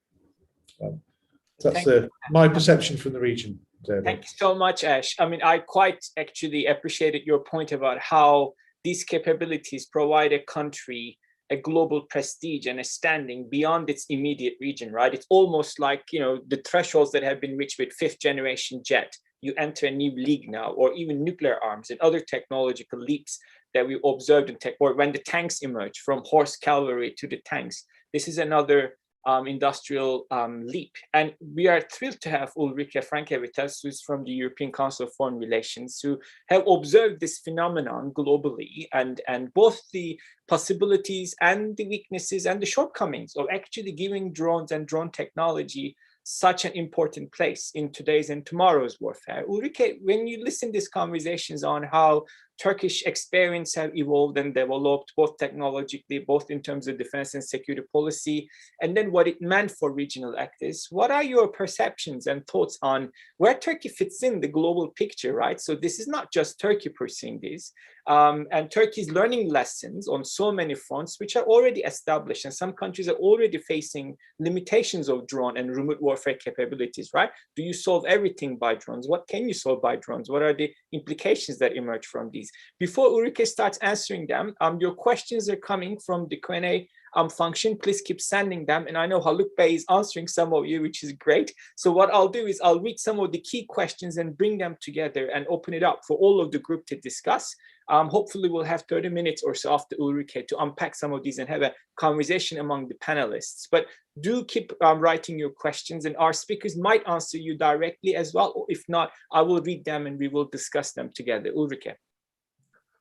That's my perception from the region. Thank you so much, Ash. I mean, I quite actually appreciated your point about how these capabilities provide a country a global prestige and a standing beyond its immediate region, right? It's almost like, the thresholds that have been reached with 5th generation jet. You enter a new league now, or even nuclear arms and other technological leaps that we observed in or when the tanks emerged from horse cavalry to the tanks. This is another industrial leap. And we are thrilled to have Ulrike Franke with us, who's from the European Council of Foreign Relations, who have observed this phenomenon globally and both the possibilities and the weaknesses and the shortcomings of actually giving drones and drone technology such an important place in today's and tomorrow's warfare. Ulrike, when you listen to these conversations on how Turkish experience have evolved and developed both technologically, both in terms of defense and security policy, and then what it meant for regional actors, what are your perceptions and thoughts on where Turkey fits in the global picture, right? So this is not just Turkey pursuing this, and Turkey's learning lessons on so many fronts, which are already established, and some countries are already facing limitations of drone and remote warfare capabilities, right? Do you solve everything by drones? What can you solve by drones? What are the implications that emerge from these? Before Ulrike starts answering them, your questions are coming from the Q&A function. Please keep sending them. And I know Haluk Bey is answering some of you, which is great. So what I'll do is I'll read some of the key questions and bring them together and open it up for all of the group to discuss. Hopefully we'll have 30 minutes or so after Ulrike to unpack some of these and have a conversation among the panelists. But do keep writing your questions, and our speakers might answer you directly as well. Or if not, I will read them and we will discuss them together. Ulrike.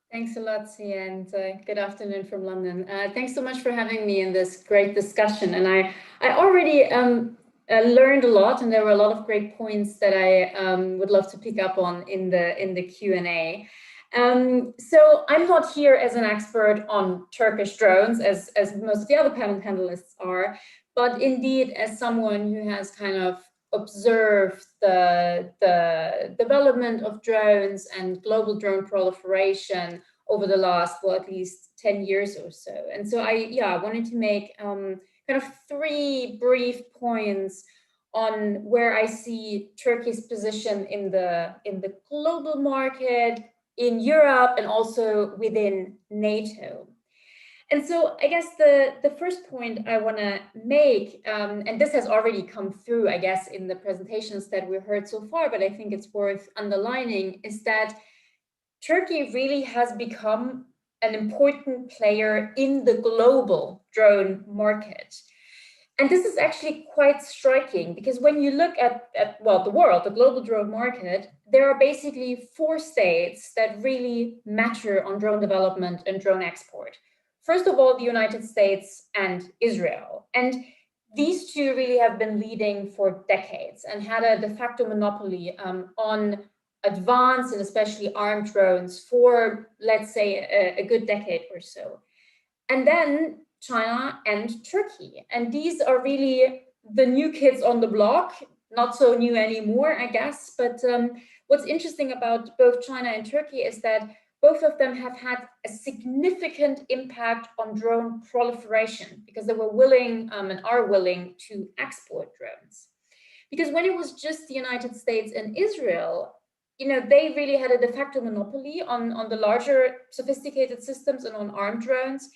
Thanks a lot, Sia, and good afternoon from London. Thanks so much for having me in this great discussion. And I already learned a lot, and there were a lot of great points that I would love to pick up on in the Q&A. So I'm not here as an expert on Turkish drones, as most of the other panelists are, but indeed as someone who has kind of observed the development of drones and global drone proliferation over the last, well, at least 10 years or so. And so I wanted to make kind of 3 brief points on where I see Turkey's position in the global market, in Europe, and also within NATO. And so I guess the first point I want to make, and this has already come through, I guess, in the presentations that we heard so far, but I think it's worth underlining, is that Turkey really has become an important player in the global drone market. And this is actually quite striking, because when you look at the global drone market, there are basically 4 states that really matter on drone development and drone export. First of all, the United States and Israel. And these 2 really have been leading for decades and had a de facto monopoly on advanced and especially armed drones for, let's say, a good decade or so. And then China and Turkey. And these are really the new kids on the block, not so new anymore, I guess. But what's interesting about both China and Turkey is that both of them have had a significant impact on drone proliferation, because they were willing and are willing to export drones. Because when it was just the United States and Israel, they really had a de facto monopoly on the larger sophisticated systems and on armed drones.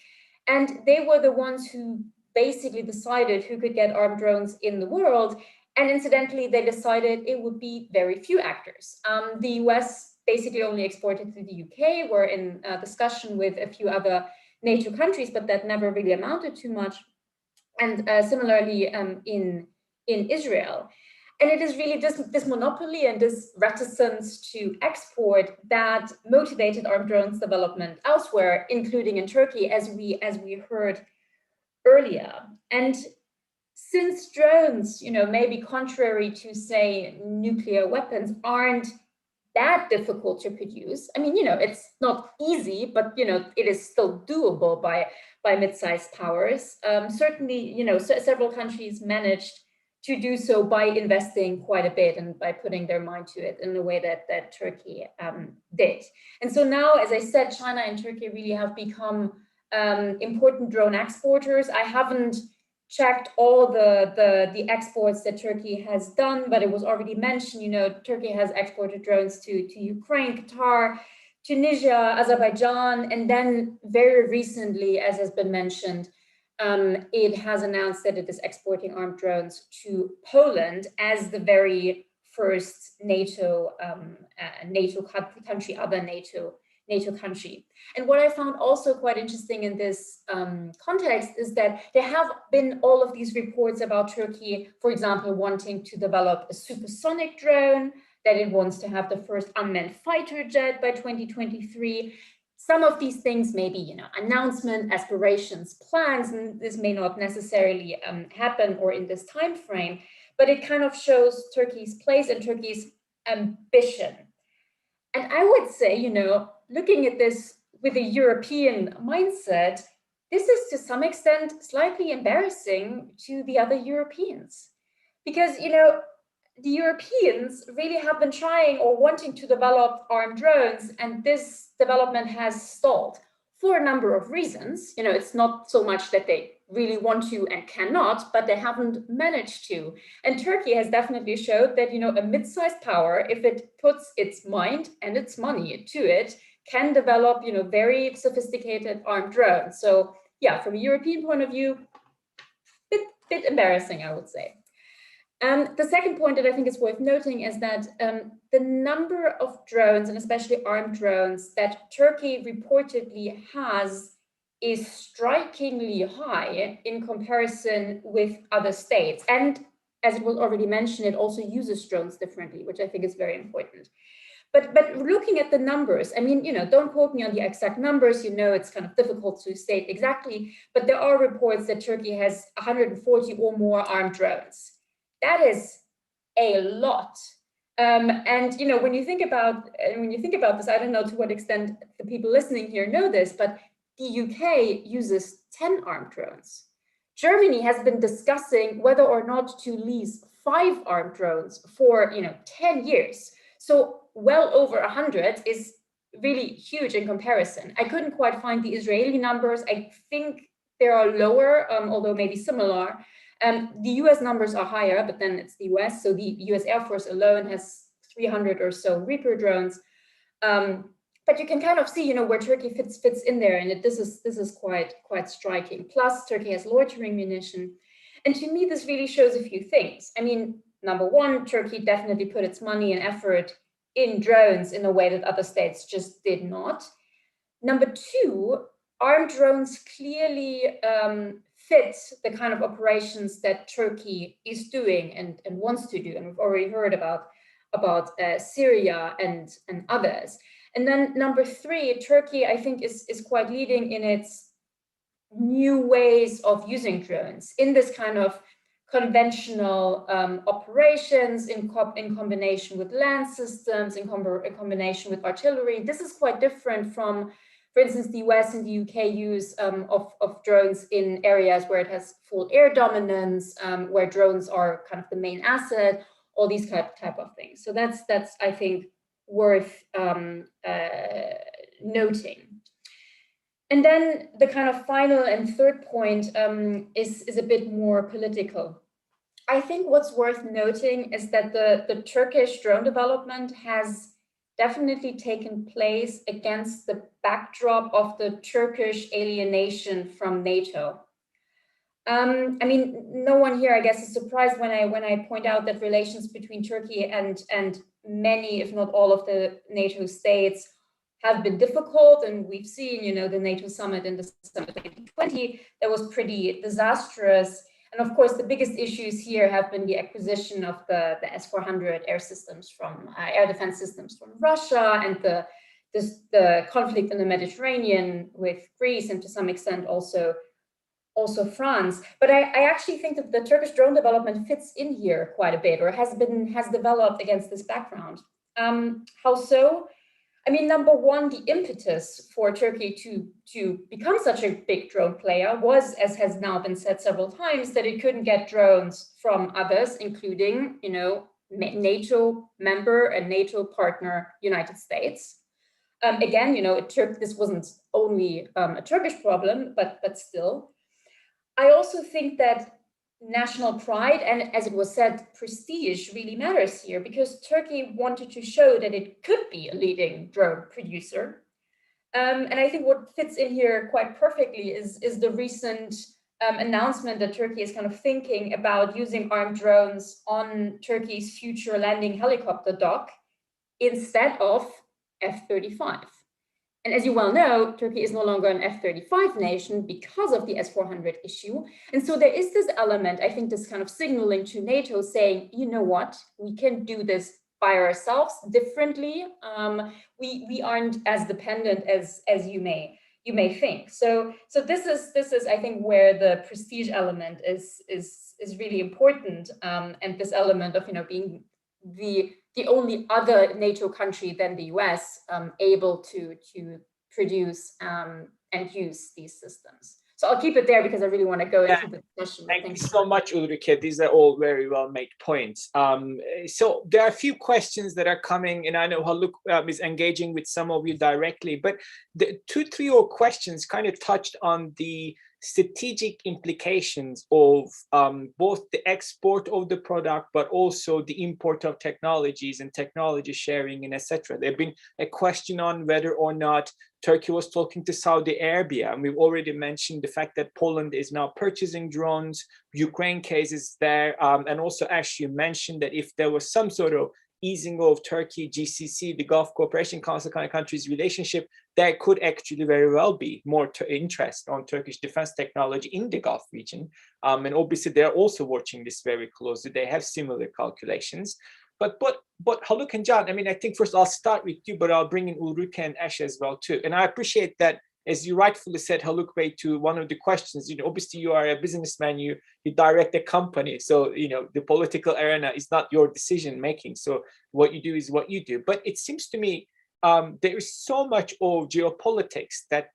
And they were the ones who basically decided who could get armed drones in the world. And incidentally, they decided it would be very few actors. The US basically only exported to the UK. We're in discussion with a few other NATO countries, but that never really amounted to much. And similarly in Israel. And it is really this monopoly and this reticence to export that motivated armed drones development elsewhere, including in Turkey, as we heard earlier. And since drones, maybe contrary to, say, nuclear weapons, aren't that difficult to produce. I mean, it's not easy, but it is still doable by mid-sized powers. Certainly, several countries managed to do so by investing quite a bit and by putting their mind to it in the way that Turkey did. And so now, as I said, China and Turkey really have become important drone exporters. I haven't checked all the exports that Turkey has done, but it was already mentioned, Turkey has exported drones to Ukraine, Qatar, Tunisia, Azerbaijan, and then very recently, as has been mentioned, it has announced that it is exporting armed drones to Poland as the very first NATO country, other NATO country. And what I found also quite interesting in this context is that there have been all of these reports about Turkey, for example, wanting to develop a supersonic drone, that it wants to have the first unmanned fighter jet by 2023. Some of these things may be, announcement, aspirations, plans, and this may not necessarily happen or in this time frame, but it kind of shows Turkey's place and Turkey's ambition. And I would say, looking at this with a European mindset, this is to some extent slightly embarrassing to the other Europeans. Because, the Europeans really have been trying or wanting to develop armed drones, and this development has stalled for a number of reasons. It's not so much that they really want to and cannot, but they haven't managed to. And Turkey has definitely showed that, a mid-sized power, if it puts its mind and its money to it, can develop, very sophisticated armed drones. So yeah, from a European point of view, bit embarrassing, I would say. The second point that I think is worth noting is that the number of drones, and especially armed drones, that Turkey reportedly has is strikingly high in comparison with other states. And as it was already mentioned, it also uses drones differently, which I think is very important. But looking at the numbers, I mean, don't quote me on the exact numbers, it's kind of difficult to state exactly, but there are reports that Turkey has 140 or more armed drones. That is a lot. And when you think about this, I don't know to what extent the people listening here know this, but the UK uses 10 armed drones. Germany has been discussing whether or not to lease 5 armed drones for 10 years. So well over 100 is really huge in comparison. I couldn't quite find the Israeli numbers. I think they are lower, although maybe similar. The US numbers are higher, but then it's the US. So the US Air Force alone has 300 or so Reaper drones. But you can kind of see, where Turkey fits in there, and this is quite striking. Plus, Turkey has loitering munition, and to me, this really shows a few things. I mean, number one, Turkey definitely put its money and effort in drones in a way that other states just did not. Number two, armed drones clearly fit the kind of operations that Turkey is doing and wants to do, and we've already heard about Syria and others. And then number three, Turkey, I think, is quite leading in its new ways of using drones in this kind of conventional operations in combination with land systems, in combination with artillery. This is quite different from, for instance, the US and the UK use of drones in areas where it has full air dominance, where drones are kind of the main asset, all these type of things. So that's I think, worth noting. And then the kind of final and third point is a bit more political. I think what's worth noting is that the Turkish drone development has definitely taken place against the backdrop of the Turkish alienation from NATO. I mean, no one here, I guess, is surprised when I point out that relations between Turkey and many, if not all, of the NATO states have been difficult, and we've seen, you know, the NATO summit in December 2020 that was pretty disastrous. And of course, the biggest issues here have been the acquisition of the S-400 air systems from air defense systems from Russia, and the conflict in the Mediterranean with Greece, and to some extent also France. But I actually think that the Turkish drone development fits in here quite a bit, or has developed against this background. How so? I mean, number one, the impetus for Turkey to become such a big drone player was, as has now been said several times, that it couldn't get drones from others, including, you know, NATO member and NATO partner United States. Again, you know, this wasn't only a Turkish problem, but still. I also think that national pride and, as it was said, prestige really matters here, because Turkey wanted to show that it could be a leading drone producer. And I think what fits in here quite perfectly is the recent announcement that Turkey is kind of thinking about using armed drones on Turkey's future landing helicopter dock instead of F-35. And as you well know, Turkey is no longer an F-35 nation because of the S-400 issue. And so there is this element, I think, this kind of signaling to NATO saying, you know what, we can do this by ourselves differently. We aren't as dependent as you may think. So this is I think where the prestige element is really important, and this element of, you know, being the only other NATO country than the US able to produce and use these systems. So I'll keep it there because I really want to go into the discussion. Thank you so much, Ulrike. These are all very well made points. So there are a few questions that are coming, and I know Haluk is engaging with some of you directly, but the 2-3 or questions kind of touched on the strategic implications of both the export of the product, but also the import of technologies and technology sharing and etc. There's been a question on whether or not Turkey was talking to Saudi Arabia, and we've already mentioned the fact that Poland is now purchasing drones. Ukraine case is there, and also Ash, you mentioned that if there was some sort of easing of Turkey, GCC, the Gulf Cooperation Council kind of countries relationship, there could actually very well be more interest on Turkish defense technology in the Gulf region. And obviously they're also watching this very closely. They have similar calculations. But Haluk and Can, I mean, I think first I'll start with you, but I'll bring in Ulrike and Ash as well too. And I appreciate that, as you rightfully said, Haluk Bey, to one of the questions, you know, obviously you are a businessman, you direct a company. So, you know, the political arena is not your decision making. So what you do is what you do. But it seems to me there is so much of geopolitics that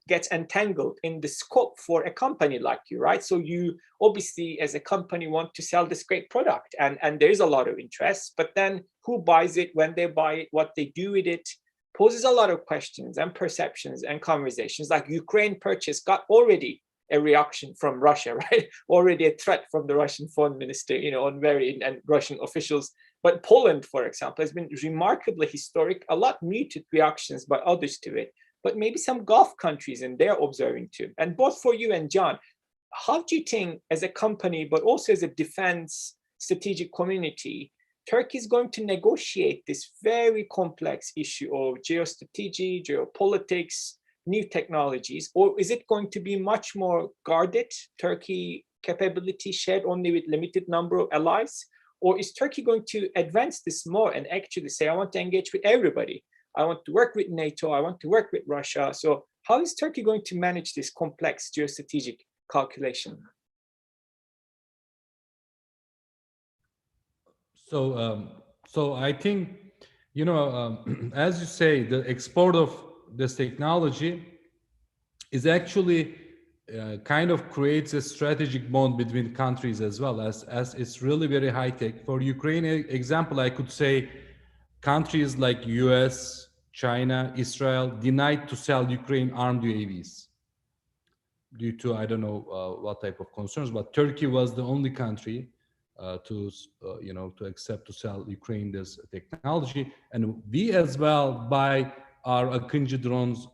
gets entangled in the scope for a company like you, right? So you obviously, as a company, want to sell this great product, and there's a lot of interest, but then who buys it, when they buy it, what they do with it, poses a lot of questions and perceptions and conversations. Like Ukraine purchase got already a reaction from Russia, right? Already a threat from the Russian foreign minister, you know, and Russian officials. But Poland, for example, has been remarkably historic, a lot muted reactions by others to it, but maybe some Gulf countries, and they're observing too. And both for you and Can, how do you think as a company, but also as a defense strategic community, Turkey is going to negotiate this very complex issue of geostrategy, geopolitics, new technologies, or is it going to be much more guarded, Turkey capability shared only with limited number of allies? Or is Turkey going to advance this more and actually say, I want to engage with everybody. I want to work with NATO, I want to work with Russia. So how is Turkey going to manage this complex geostrategic calculation? So I think, you know, as you say, the export of this technology is actually kind of creates a strategic bond between countries as well, as it's really very high tech. For Ukraine example, I could say countries like US, China, Israel denied to sell Ukraine armed UAVs due to, I don't know what type of concerns, but Turkey was the only country to accept to sell Ukraine this technology, and we as well buy our Akıncı drones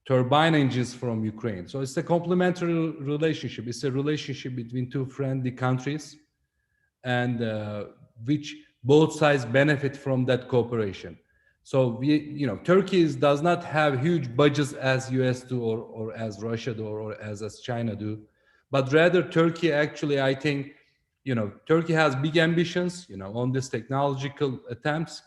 turbine engines from Ukraine. So it's a complementary relationship. It's a relationship between two friendly countries, and which both sides benefit from that cooperation. So Turkey does not have huge budgets as US do, or as Russia do, or as China do, but rather Turkey actually, I think, Turkey has big ambitions, on this technological attempts.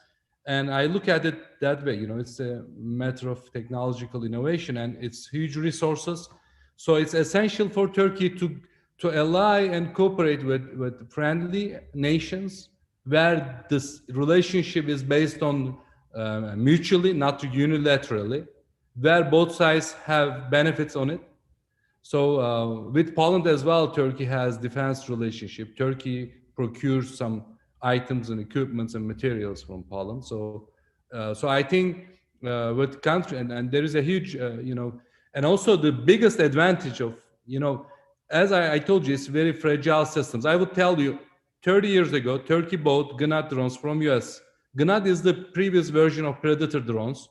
And I look at it that way, it's a matter of technological innovation and it's huge resources. So it's essential for Turkey to ally and cooperate with friendly nations where this relationship is based on mutually, not unilaterally, where both sides have benefits on it. So with Poland as well, Turkey has defense relationship. Turkey procures some items and equipments and materials from Poland. So I think with country, and there is a huge, and also the biggest advantage of, as I told you, it's very fragile systems. I would tell you, 30 years ago, Turkey bought Gnat drones from US. Gnat is the previous version of Predator drones.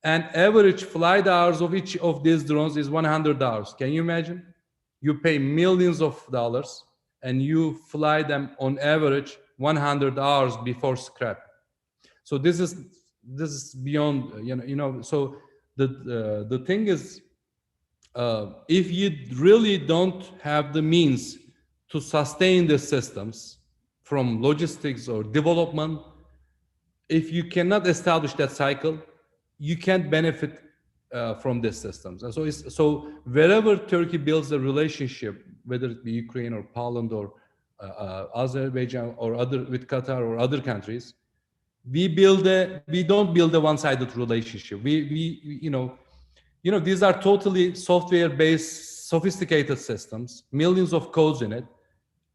And average flight hours of each of these drones is $100. Can you imagine? You pay millions of dollars and you fly them on average 100 hours before scrap. So this is beyond, so the thing is, if you really don't have the means to sustain the systems from logistics or development, if you cannot establish that cycle, you can't benefit from these systems. And so wherever Turkey builds a relationship, whether it be Ukraine or Poland or Azerbaijan or with Qatar or other countries, we don't build a one-sided relationship. These are totally software-based, sophisticated systems, millions of codes in it,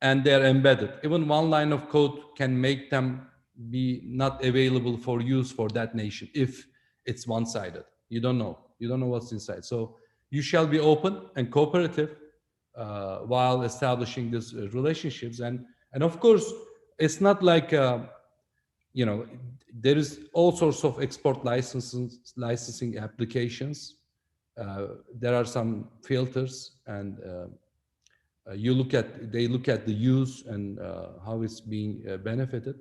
and they're embedded. Even one line of code can make them be not available for use for that nation if it's one-sided. You don't know what's inside. So you shall be open and cooperative while establishing these relationships. And of course, it's not like, there is all sorts of export licensing applications. There are some filters, and they look at the use and how it's being benefited.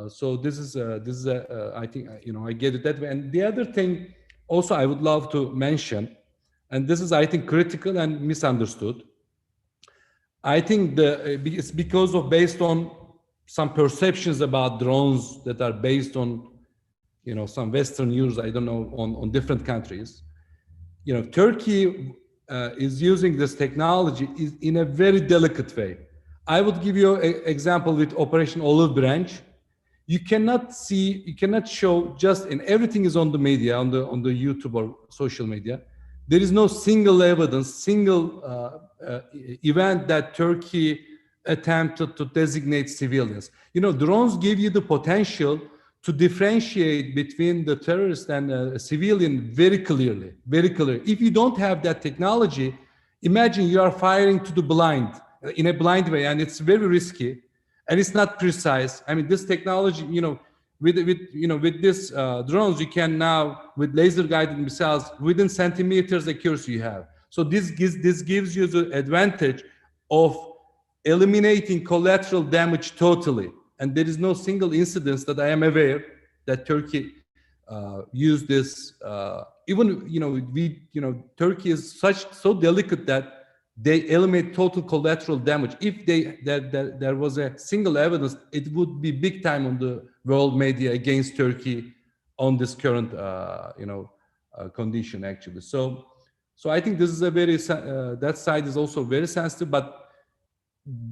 So this is I think, I get it that way. And the other thing also I would love to mention, and this is, I think, critical and misunderstood. I think it's based on some perceptions about drones that are based on, some Western news, I don't know, on different countries. Turkey is using this technology in a very delicate way. I would give you an example with Operation Olive Branch. You cannot show and everything is on the media, on the YouTube or social media. There is no single evidence, event that Turkey attempted to designate civilians. Drones give you the potential to differentiate between the terrorist and a civilian very clearly, very clear. If you don't have that technology, imagine you are firing to the blind, in a blind way, and it's very risky. And it's not precise. I mean, this technology, with this drones, you can now, with laser-guided missiles, within centimeters accuracy you have. So this gives you the advantage of eliminating collateral damage totally. And there is no single incident that I am aware that Turkey used this. Turkey is so delicate that they eliminate total collateral damage. If there was a single evidence, it would be big time on the world media against Turkey on this current, condition actually. So I think this is that side is also very sensitive, but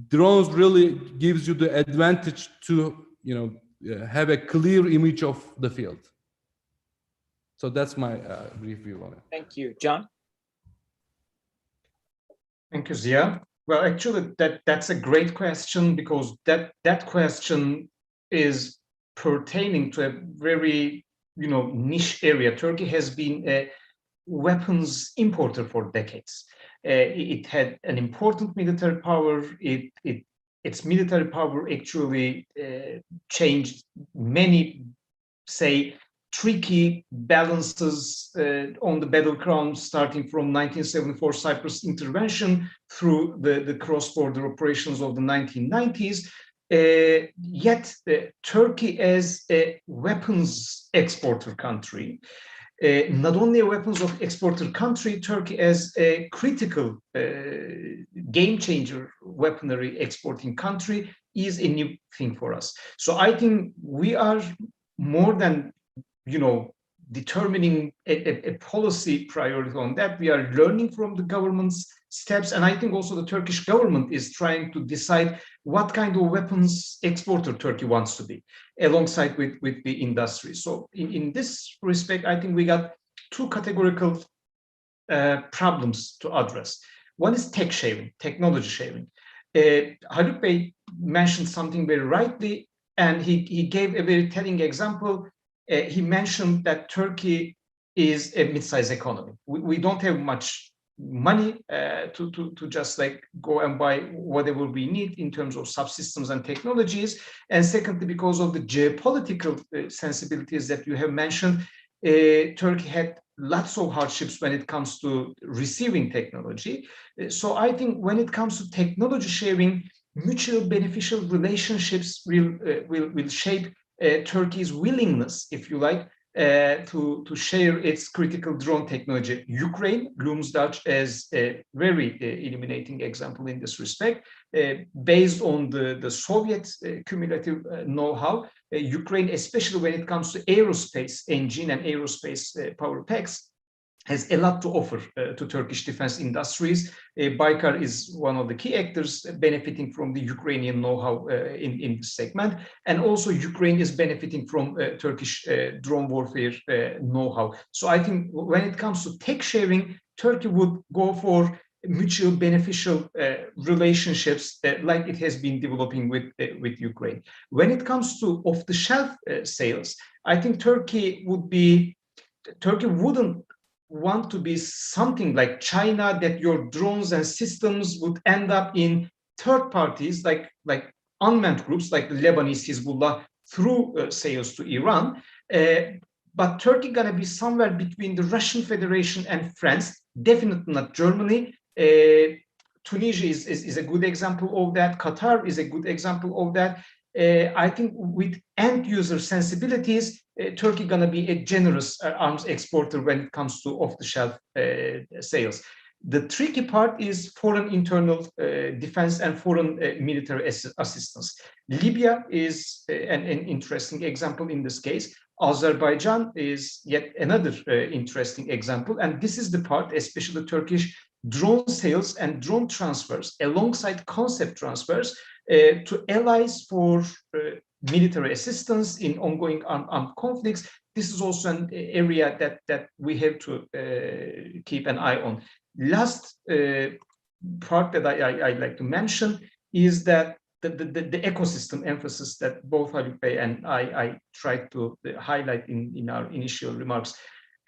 drones really gives you the advantage to, have a clear image of the field. So that's my brief view on it. Thank you. John? Thank you, Ziya. Well, actually, that's a great question, because that question is pertaining to a very, niche area. Turkey has been a weapons importer for decades. It had an important military power. It its military power actually changed many, say, tricky balances on the battleground, starting from 1974 Cyprus intervention through the cross-border operations of the 1990s. Yet Turkey as a weapons exporter country, not only a weapons of exporter country, Turkey as a critical game changer weaponry exporting country is a new thing for us. So I think we are more than, you know, determining a policy priority on that. We are learning from the government's steps, and I think also the Turkish government is trying to decide what kind of weapons exporter Turkey wants to be, alongside with the industry. So in this respect, I think we got two categorical problems to address. One is tech sharing, technology sharing. Haluk Bey mentioned something very rightly, and he gave a very telling example. He mentioned that Turkey is a mid-sized economy. We don't have much money to just like go and buy whatever we need in terms of subsystems and technologies. And secondly, because of the geopolitical sensibilities that you have mentioned, Turkey had lots of hardships when it comes to receiving technology. So I think when it comes to technology sharing, mutual beneficial relationships will shape Turkey's willingness, if you like, to share its critical drone technology. Ukraine looms large as a very illuminating example in this respect. Based on the Soviet cumulative know-how, Ukraine, especially when it comes to aerospace engine and aerospace power packs, has a lot to offer to Turkish defense industries. Baytaris is one of the key actors benefiting from the Ukrainian know-how in this segment. And also Ukraine is benefiting from Turkish drone warfare know-how. So I think when it comes to tech sharing, Turkey would go for mutual beneficial relationships like it has been developing with Ukraine. When it comes to off-the-shelf sales, I think Turkey wouldn't want to be something like China, that your drones and systems would end up in third parties like unmanned groups like the Lebanese Hezbollah through sales to Iran. But Turkey gonna be somewhere between the Russian Federation and France, definitely not Germany. Tunisia is a good example of that. Qatar is a good example of that. I think with end user sensibilities, Turkey gonna be a generous arms exporter when it comes to off-the-shelf sales. The tricky part is foreign internal defense and foreign military assistance. Libya is an interesting example in this case. Azerbaijan is yet another interesting example. And this is the part, especially Turkish drone sales and drone transfers alongside concept transfers to allies for military assistance in ongoing armed conflicts. This is also an area that we have to keep an eye on. Last part that I'd like to mention is that the ecosystem emphasis that both Haluk Bey and I tried to highlight in our initial remarks.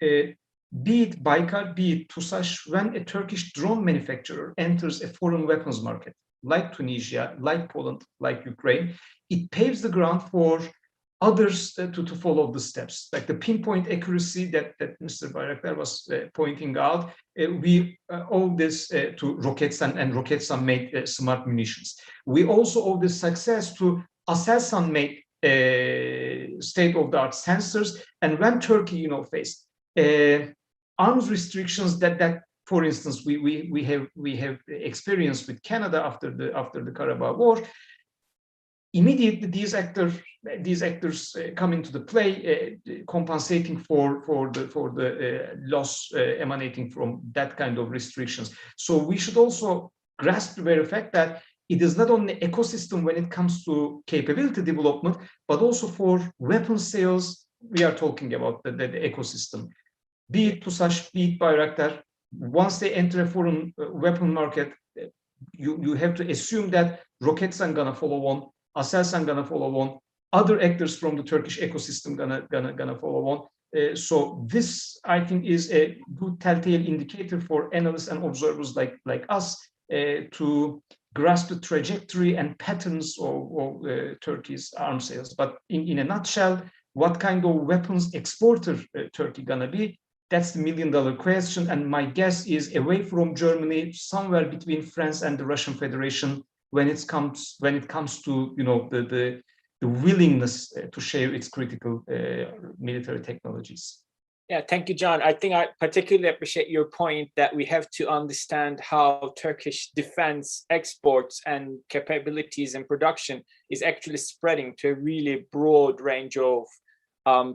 Be it Baykar, be it TUSAŞ, when a Turkish drone manufacturer enters a foreign weapons market, like Tunisia, like Poland, like Ukraine, it paves the ground for others to follow the steps. Like the pinpoint accuracy that Mr. Bayraktar was pointing out, we owe this to Roketsan, and Roketsan made smart munitions. We also owe this success to Aselsan made state-of-the-art sensors. And when Turkey, faced arms restrictions that for instance we have experienced with Canada after the Karabakh War, immediately these actors come into the play, compensating for the loss emanating from that kind of restrictions. So we should also grasp the very fact that it is not only ecosystem when it comes to capability development, but also for weapon sales. We are talking about the ecosystem. Be it TUSAŞ, be it Bayraktar, once they enter a foreign weapon market, you have to assume that Roketsan gonna follow on, Aselsan gonna follow on, other actors from the Turkish ecosystem gonna follow on. So this, I think, is a good telltale indicator for analysts and observers like us to grasp the trajectory and patterns of Turkey's arms sales. But in a nutshell, what kind of weapons exporter Turkey gonna be? That's the million-dollar question. And my guess is away from Germany, somewhere between France and the Russian Federation, when it comes to the willingness to share its critical military technologies. Yeah, thank you, John. I think I particularly appreciate your point that we have to understand how Turkish defense exports and capabilities and production is actually spreading to a really broad range of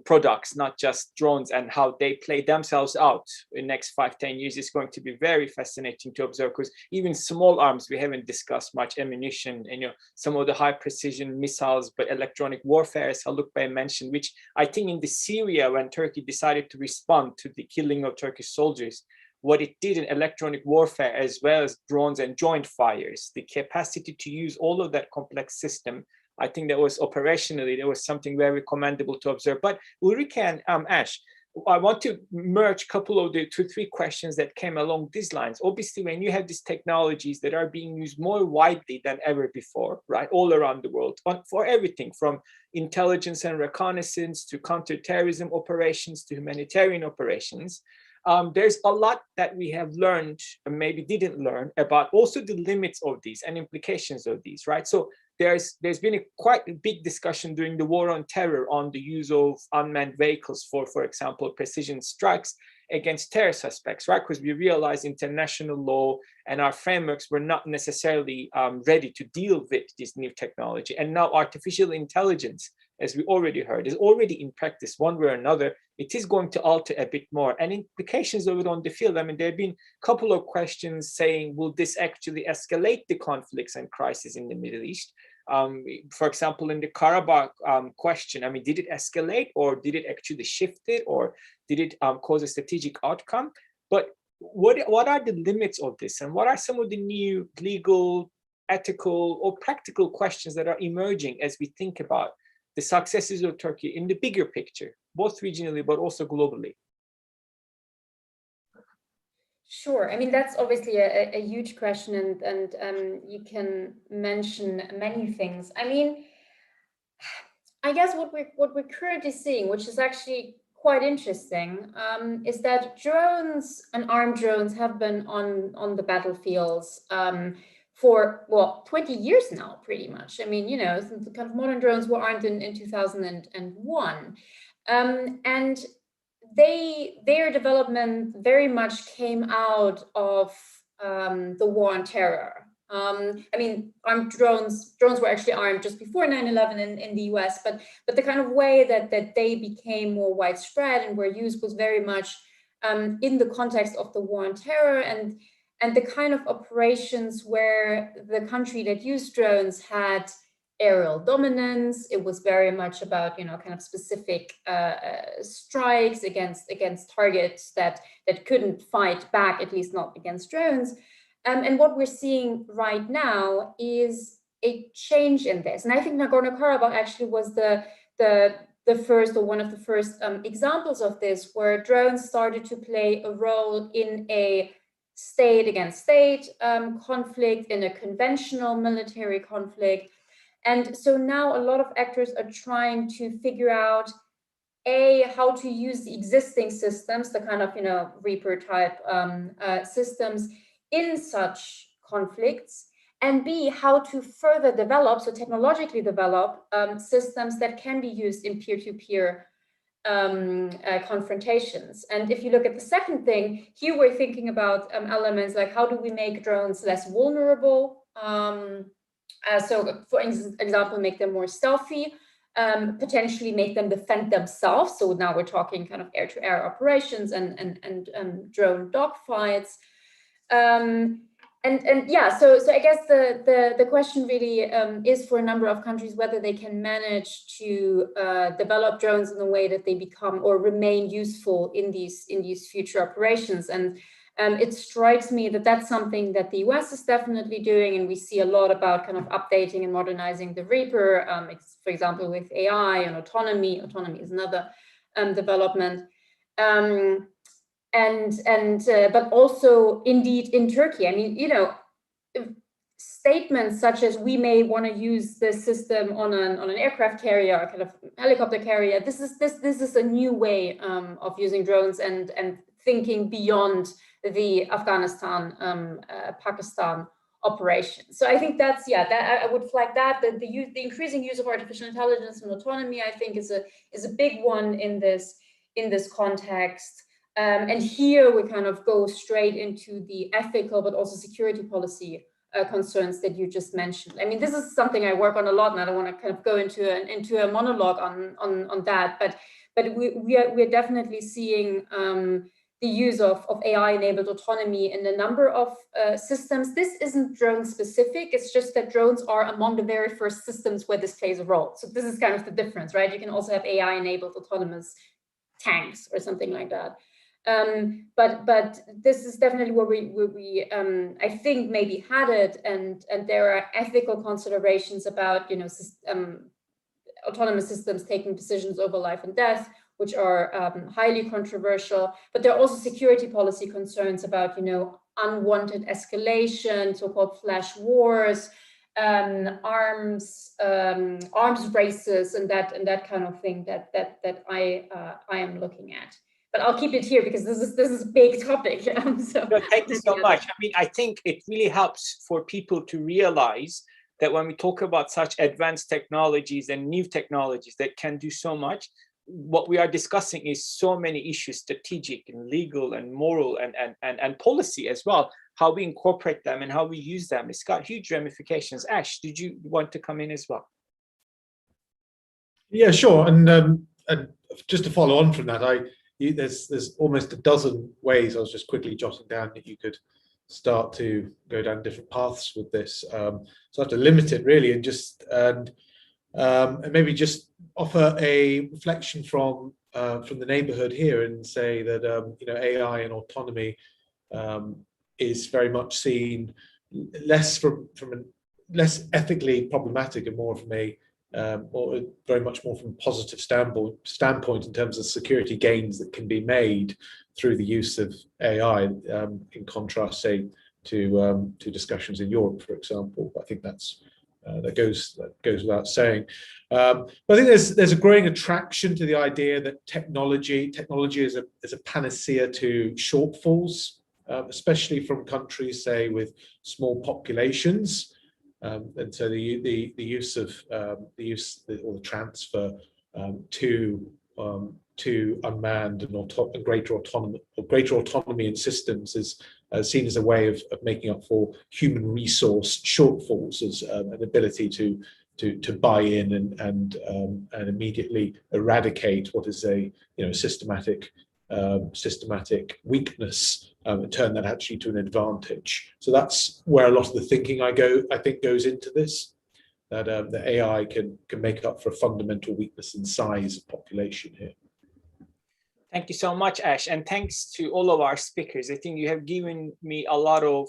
products, not just drones, and how they play themselves out in the next 5-10 years is going to be very fascinating to observe, because even small arms, we haven't discussed much, ammunition, and some of the high precision missiles, but electronic warfare, as Haluk Bey mentioned, which I think in the Syria, when Turkey decided to respond to the killing of Turkish soldiers, what it did in electronic warfare, as well as drones and joint fires, the capacity to use all of that complex system, I think that was operationally, there was something very commendable to observe. But Ulrike and Ash, I want to merge a couple of the 2-3 questions that came along these lines. Obviously, when you have these technologies that are being used more widely than ever before, right, all around the world, for everything from intelligence and reconnaissance to counterterrorism operations to humanitarian operations, there's a lot that we have learned, and maybe didn't learn, about also the limits of these and implications of these, right? So there's been quite a big discussion during the war on terror on the use of unmanned vehicles for example, precision strikes against terror suspects, right? Because we realize international law and our frameworks were not necessarily ready to deal with this new technology. And now artificial intelligence, as we already heard, is already in practice one way or another. It is going to alter a bit more, and implications of it on the field. I mean, there have been a couple of questions saying, will this actually escalate the conflicts and crises in the Middle East? For example, in the Karabakh question, I mean, did it escalate, or did it actually shift it, or did it cause a strategic outcome? But what are the limits of this, and what are some of the new legal, ethical, or practical questions that are emerging as we think about the successes of Turkey in the bigger picture, both regionally but also globally? Sure. I mean, that's obviously a huge question, and you can mention many things. I mean, I guess what we're currently seeing, which is actually quite interesting, is that drones and armed drones have been on the battlefields for 20 years now, pretty much. I mean, since the kind of modern drones were armed in 2001, and their development very much came out of the war on terror. I mean, armed drones were actually armed just before 9/11 in the US, but the kind of way that they became more widespread and were used was very much in the context of the war on terror and the kind of operations where the country that used drones had aerial dominance. It was very much about, kind of specific strikes against targets that couldn't fight back, at least not against drones. And what we're seeing right now is a change in this. And I think Nagorno-Karabakh actually was the first, or one of the first examples of this, where drones started to play a role in a state against state conflict, in a conventional military conflict. And so now a lot of actors are trying to figure out, how to use the existing systems, the kind of, Reaper type systems in such conflicts, and B, how to further develop, so technologically develop systems that can be used in peer-to-peer confrontations. And if you look at the second thing, here we're thinking about elements like, how do we make drones less vulnerable? So for example, make them more stealthy, potentially make them defend themselves. So now we're talking kind of air-to-air operations and drone dogfights. And yeah, so I guess the question really is for a number of countries whether they can manage to develop drones in a way that they become or remain useful in these future operations. And it strikes me that that's something that the US is definitely doing, and we see a lot about kind of updating and modernizing the Reaper, for example, with AI and autonomy. Autonomy is another development. But also indeed in Turkey. I mean, statements such as we may want to use this system on an aircraft carrier, or kind of helicopter carrier. This is a new way of using drones and thinking beyond the Afghanistan, Pakistan operation. So I think that's, yeah, that I would flag that the increasing use of artificial intelligence and autonomy, I think, is a big one in this context. And here we kind of go straight into the ethical but also security policy concerns that you just mentioned. I mean, this is something I work on a lot, and I don't want to kind of go into a monologue on that, but we're definitely seeing the use of AI-enabled autonomy in a number of systems. This isn't drone specific, it's just that drones are among the very first systems where this plays a role. So this is kind of the difference, right? You can also have AI-enabled autonomous tanks or something like that. But this is definitely where we I think maybe had it, and there are ethical considerations about, you know, autonomous systems taking decisions over life and death, which are highly controversial. But there are also security policy concerns about, you know, unwanted escalation, so-called flash wars, arms races, and that kind of thing that I am looking at. But I'll keep it here because this is a big topic. So no, thank you so much. I mean, I think it really helps for people to realize that when we talk about such advanced technologies and new technologies that can do so much, what we are discussing is so many issues, strategic and legal and moral and policy as well, how we incorporate them and how we use them. It's got huge ramifications. Ash, did you want to come in as well? Yeah, sure. And just to follow on from that, there's almost a dozen ways, I was just quickly jotting down, that you could start to go down different paths with this. So I have to limit it really, and maybe just offer a reflection from the neighborhood here and say that you know, AI and autonomy is very much seen less from a less ethically problematic and more from a or very much more from a positive standpoint in terms of security gains that can be made through the use of AI, in contrast, say, to discussions in Europe, for example. I think that's that goes without saying. But I think there's a growing attraction to the idea that technology is a panacea to shortfalls, especially from countries, say, with small populations. And so the use of or the transfer to unmanned and greater autonomy in systems is seen as a way of making up for human resource shortfalls, as an ability to buy in and immediately eradicate what is a, you know, systematic weakness, and turn that actually to an advantage. So that's where a lot of the thinking I think goes into this, that the AI can make up for a fundamental weakness in size of population here. Thank you so much, Ash, and thanks to all of our speakers. I think you have given me a lot of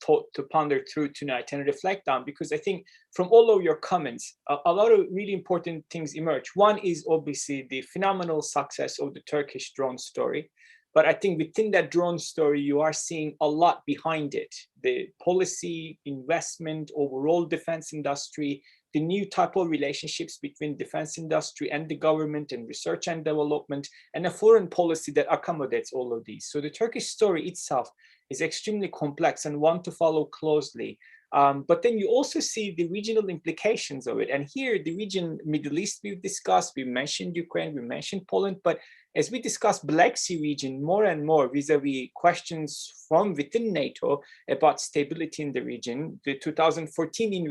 thought to ponder through tonight and reflect on, because I think from all of your comments, a lot of really important things emerge. One is obviously the phenomenal success of the Turkish drone story. But I think within that drone story, you are seeing a lot behind it. The policy, investment, overall defense industry, the new type of relationships between defense industry and the government, and research and development, and a foreign policy that accommodates all of these. So the Turkish story itself is extremely complex and one to follow closely. But then you also see the regional implications of it. And here, the region, Middle East, we've discussed, we mentioned Ukraine, we mentioned Poland, but as we discuss Black Sea region more and more vis-a-vis questions from within NATO about stability in the region, the 2014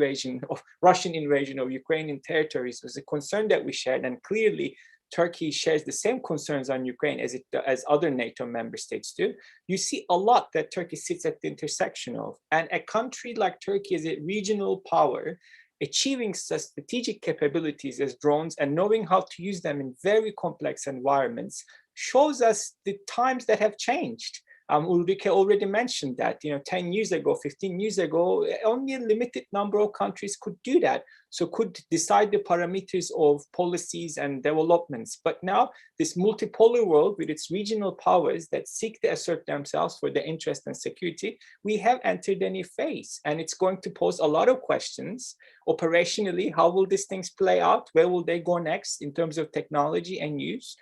Russian invasion of Ukrainian territories was a concern that we shared, and clearly Turkey shares the same concerns on Ukraine as other NATO member states do. You see a lot that Turkey sits at the intersection of, and a country like Turkey as a regional power, achieving such strategic capabilities as drones and knowing how to use them in very complex environments shows us the times that have changed. Ulrike already mentioned that, 10 years ago, 15 years ago, only a limited number of countries could do that. So could decide the parameters of policies and developments. But now this multipolar world with its regional powers that seek to assert themselves for their interest and security, we have entered a new phase, and it's going to pose a lot of questions. Operationally, how will these things play out? Where will they go next in terms of technology and use?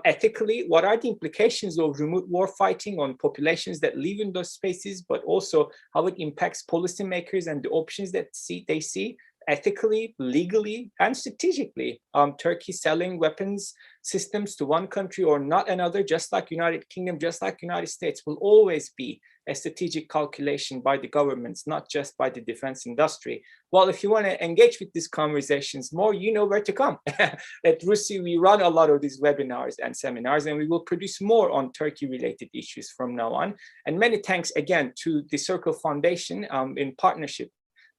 Ethically, what are the implications of remote war fighting on populations that live in those spaces, but also how it impacts policymakers and the options that they see? Ethically, legally, and strategically. Turkey selling weapons systems to one country or not another, just like United Kingdom, just like United States, will always be a strategic calculation by the governments, not just by the defense industry. Well, if you want to engage with these conversations more, you know where to come. At RUSI, we run a lot of these webinars and seminars, and we will produce more on Turkey-related issues from now on. And many thanks again to the Circle Foundation in partnership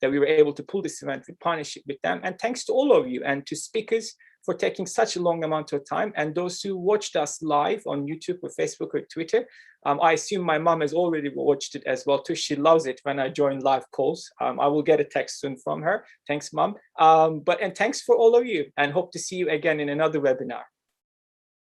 that we were able to pull this event in partnership with them. And thanks to all of you and to speakers for taking such a long amount of time, and those who watched us live on YouTube or Facebook or Twitter. I assume my mom has already watched it as well too. She loves it when I join live calls. I will get a text soon from her. Thanks, Mom. And thanks for all of you, and hope to see you again in another webinar.